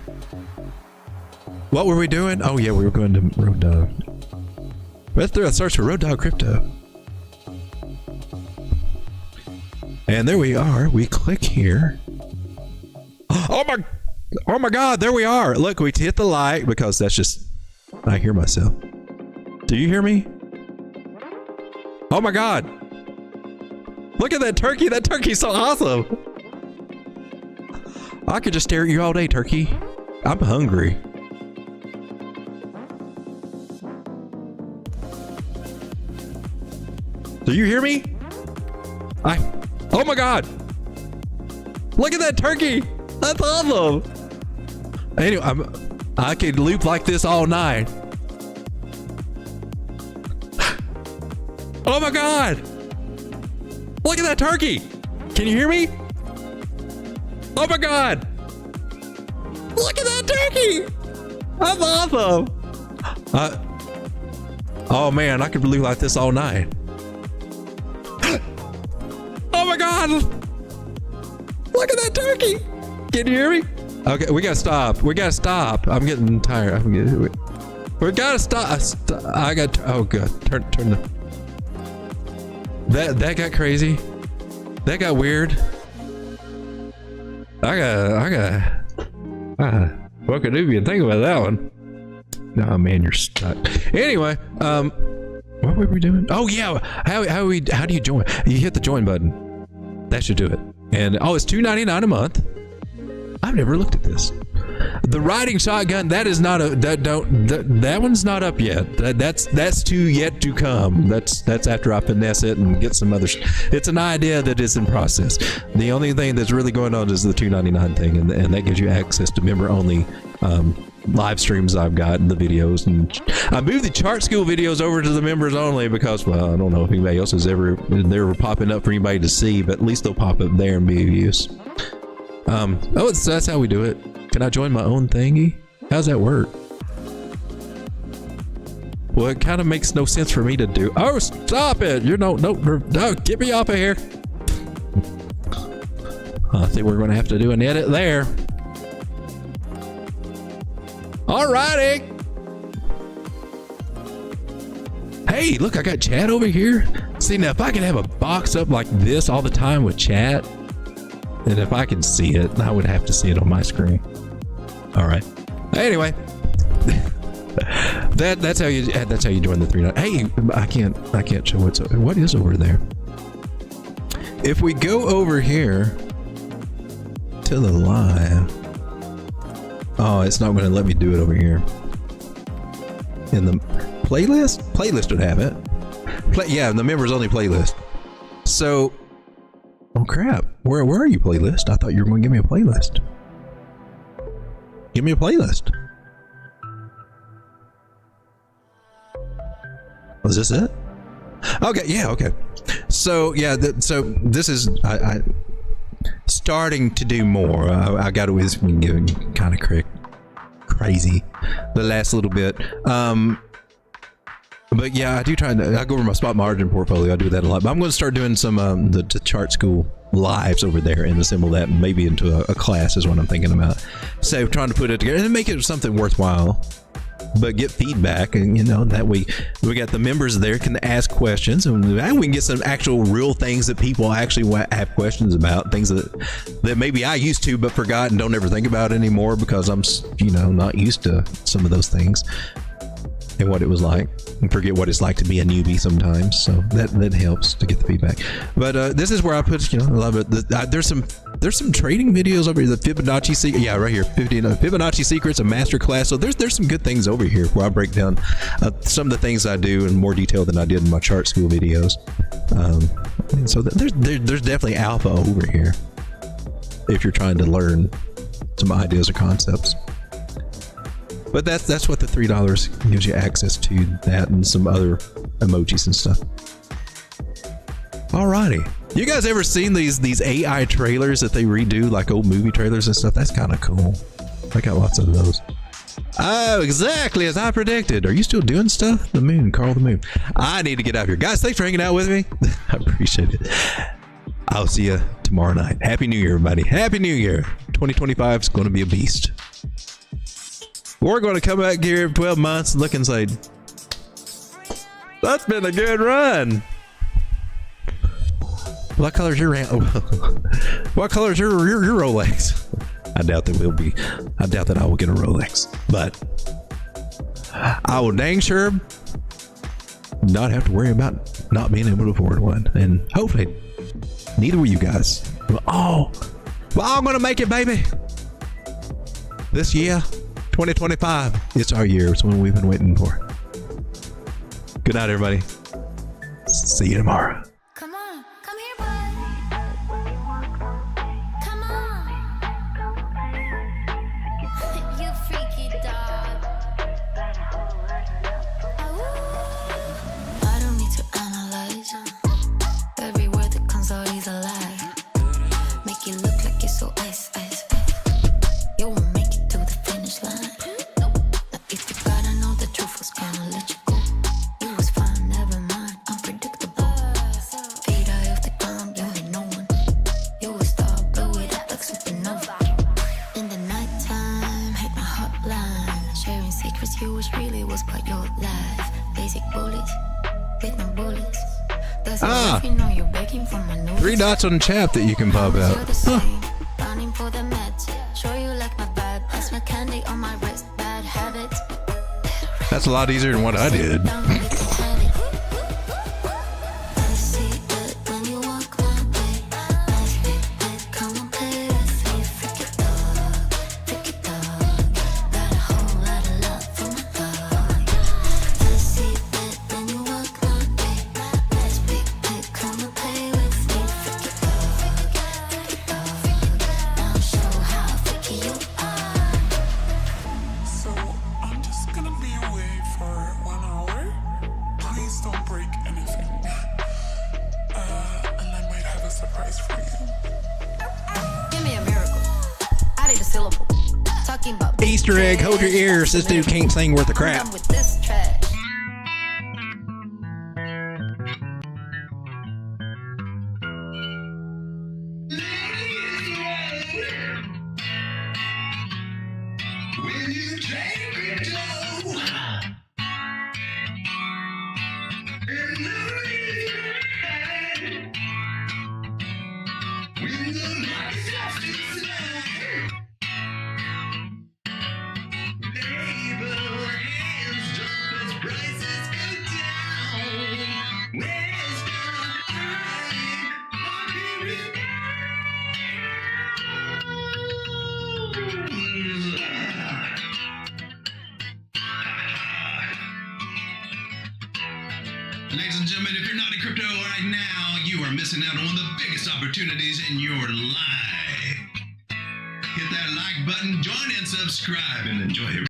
What were we doing? Oh yeah, we were going to Road Dog. Let's do a search for Road Dog Crypto. And there we are. We click here. Oh my God, there we are. Look, we hit the like because that's just, I hear myself. Do you hear me? Oh my God. Look at that turkey. That turkey's so awesome. I could just stare at you all day, turkey. I'm hungry. Do you hear me? Oh my God. Look at that turkey. That's awesome. Anyway, I could loop like this all night. Oh my God. Look at that turkey. Can you hear me? Oh my God. Look at that turkey. That's awesome. Oh man, I could loop like this all night. Oh my God. Look at that turkey. Can you hear me? Okay, we gotta stop. We gotta stop. I'm getting tired. We gotta stop. I got. Oh god. Turn the. That got crazy. That got weird. What could you think about that one? Oh man, you're stuck. Anyway, what were we doing? Oh yeah, how do you join? You hit the join button. That should do it. And oh, it's $2.99 a month. I've never looked at this. The riding shotgun, that is not that one's not up yet. That's yet to come. That's after I finesse it and get some other. It's an idea that is in process. The only thing that's really going on is the $2.99 thing, and that gives you access to member only live streams I've got and the videos. And I moved the chart school videos over to the members only because, well, I don't know if anybody else is ever popping up for anybody to see, but at least they'll pop up there and be of use. That's how we do it. Can I join my own thingy? How's that work? Well, it kind of makes no sense for me to do. Oh, stop it! No, get me off of here. I think we're going to have to do an edit there. Alrighty. Hey, look, I got chat over here. See, now if I could have a box up like this all the time with chat, and if I can see it, I would have to see it on my screen. All right. Anyway, that's how you join the 3. Hey, I can't show what is over there. If we go over here to the live, oh, it's not going to let me do it over here. In the playlist would have it. Yeah, the members only playlist. So, oh crap, where are you, playlist? I thought you were going to give me a playlist. Give me a playlist. Was this it? Okay, yeah, okay. So yeah, so this is I starting to do more. I got to was getting kind of crazy the last little bit. But yeah, I go over my spot margin portfolio. I do that a lot. But I'm going to start doing some the chart school lives over there and assemble that maybe into a class is what I'm thinking about. So trying to put it together and make it something worthwhile, but get feedback, and that we got the members there can ask questions, and we can get some actual real things that people actually have questions about, things that maybe I used to but forgot and don't ever think about anymore because I'm not used to some of those things and what it was like, and forget what it's like to be a newbie sometimes. So that helps to get the feedback. But this is where I put, I love it. There's some trading videos over here. The Fibonacci, yeah, right here, Fibonacci secrets, a master class. So there's some good things over here where I break down some of the things I do in more detail than I did in my chart school videos. And so there's definitely alpha over here. if you're trying to learn some ideas or concepts. But that's what the $3 gives you access to, that and some other emojis and stuff. Alrighty. You guys ever seen these AI trailers that they redo, like old movie trailers and stuff? That's kind of cool. I got lots of those. Oh, exactly as I predicted. Are you still doing stuff? The moon, Carl the Moon. I need to get out here. Guys, thanks for hanging out with me. I appreciate it. I'll see you tomorrow night. Happy New Year, everybody. Happy New Year. 2025 is going to be a beast. We're going to come back here in 12 months and look and say, that's been a good run. What color is your what color is your Rolex? I doubt that I doubt that I will get a Rolex, but I will dang sure not have to worry about not being able to afford one, and hopefully neither will you guys. Well, I'm gonna make it, baby. This year, 2025, it's our year. It's one we've been waiting for. Good night, everybody. See you tomorrow. Come on, come here, boy. Come on. You freaky dog. I don't need to analyze. Every word that comes out is a lie. Make you look like you're so ice. You won't make it to the finish line. Now if you gotta know the truth, was gonna let you go. You was fine, never mind, unpredictable. Feet eye off the ground, you ain't no one. You a star, blow it up like supernova. In the nighttime, hit my hotline. Sharing secrets, you wish really was about your life. Basic bullets, with no bullets. Does it if you know you're begging for my notice? 3 dots on chat that you can pop out. Running for the meds, show you like my vibe. That's my candy on my wrist, bad habits. That's a lot easier than what I did. So I'm just gonna be away for 1 hour. Please don't break anything. And I might have a surprise for you. Give me a miracle. I need a syllable. Talking about Easter egg, hold your ears. This dude can't sing worth a crap. I'm done with this trash. When you trade crypto, and when the market starts to slide, label hands drop as prices go down. Where's the high market rebound? Ladies and gentlemen, if you're not in crypto right now, you are missing out on one of the biggest opportunities in your life. Hit that like button, join and subscribe, and enjoy it.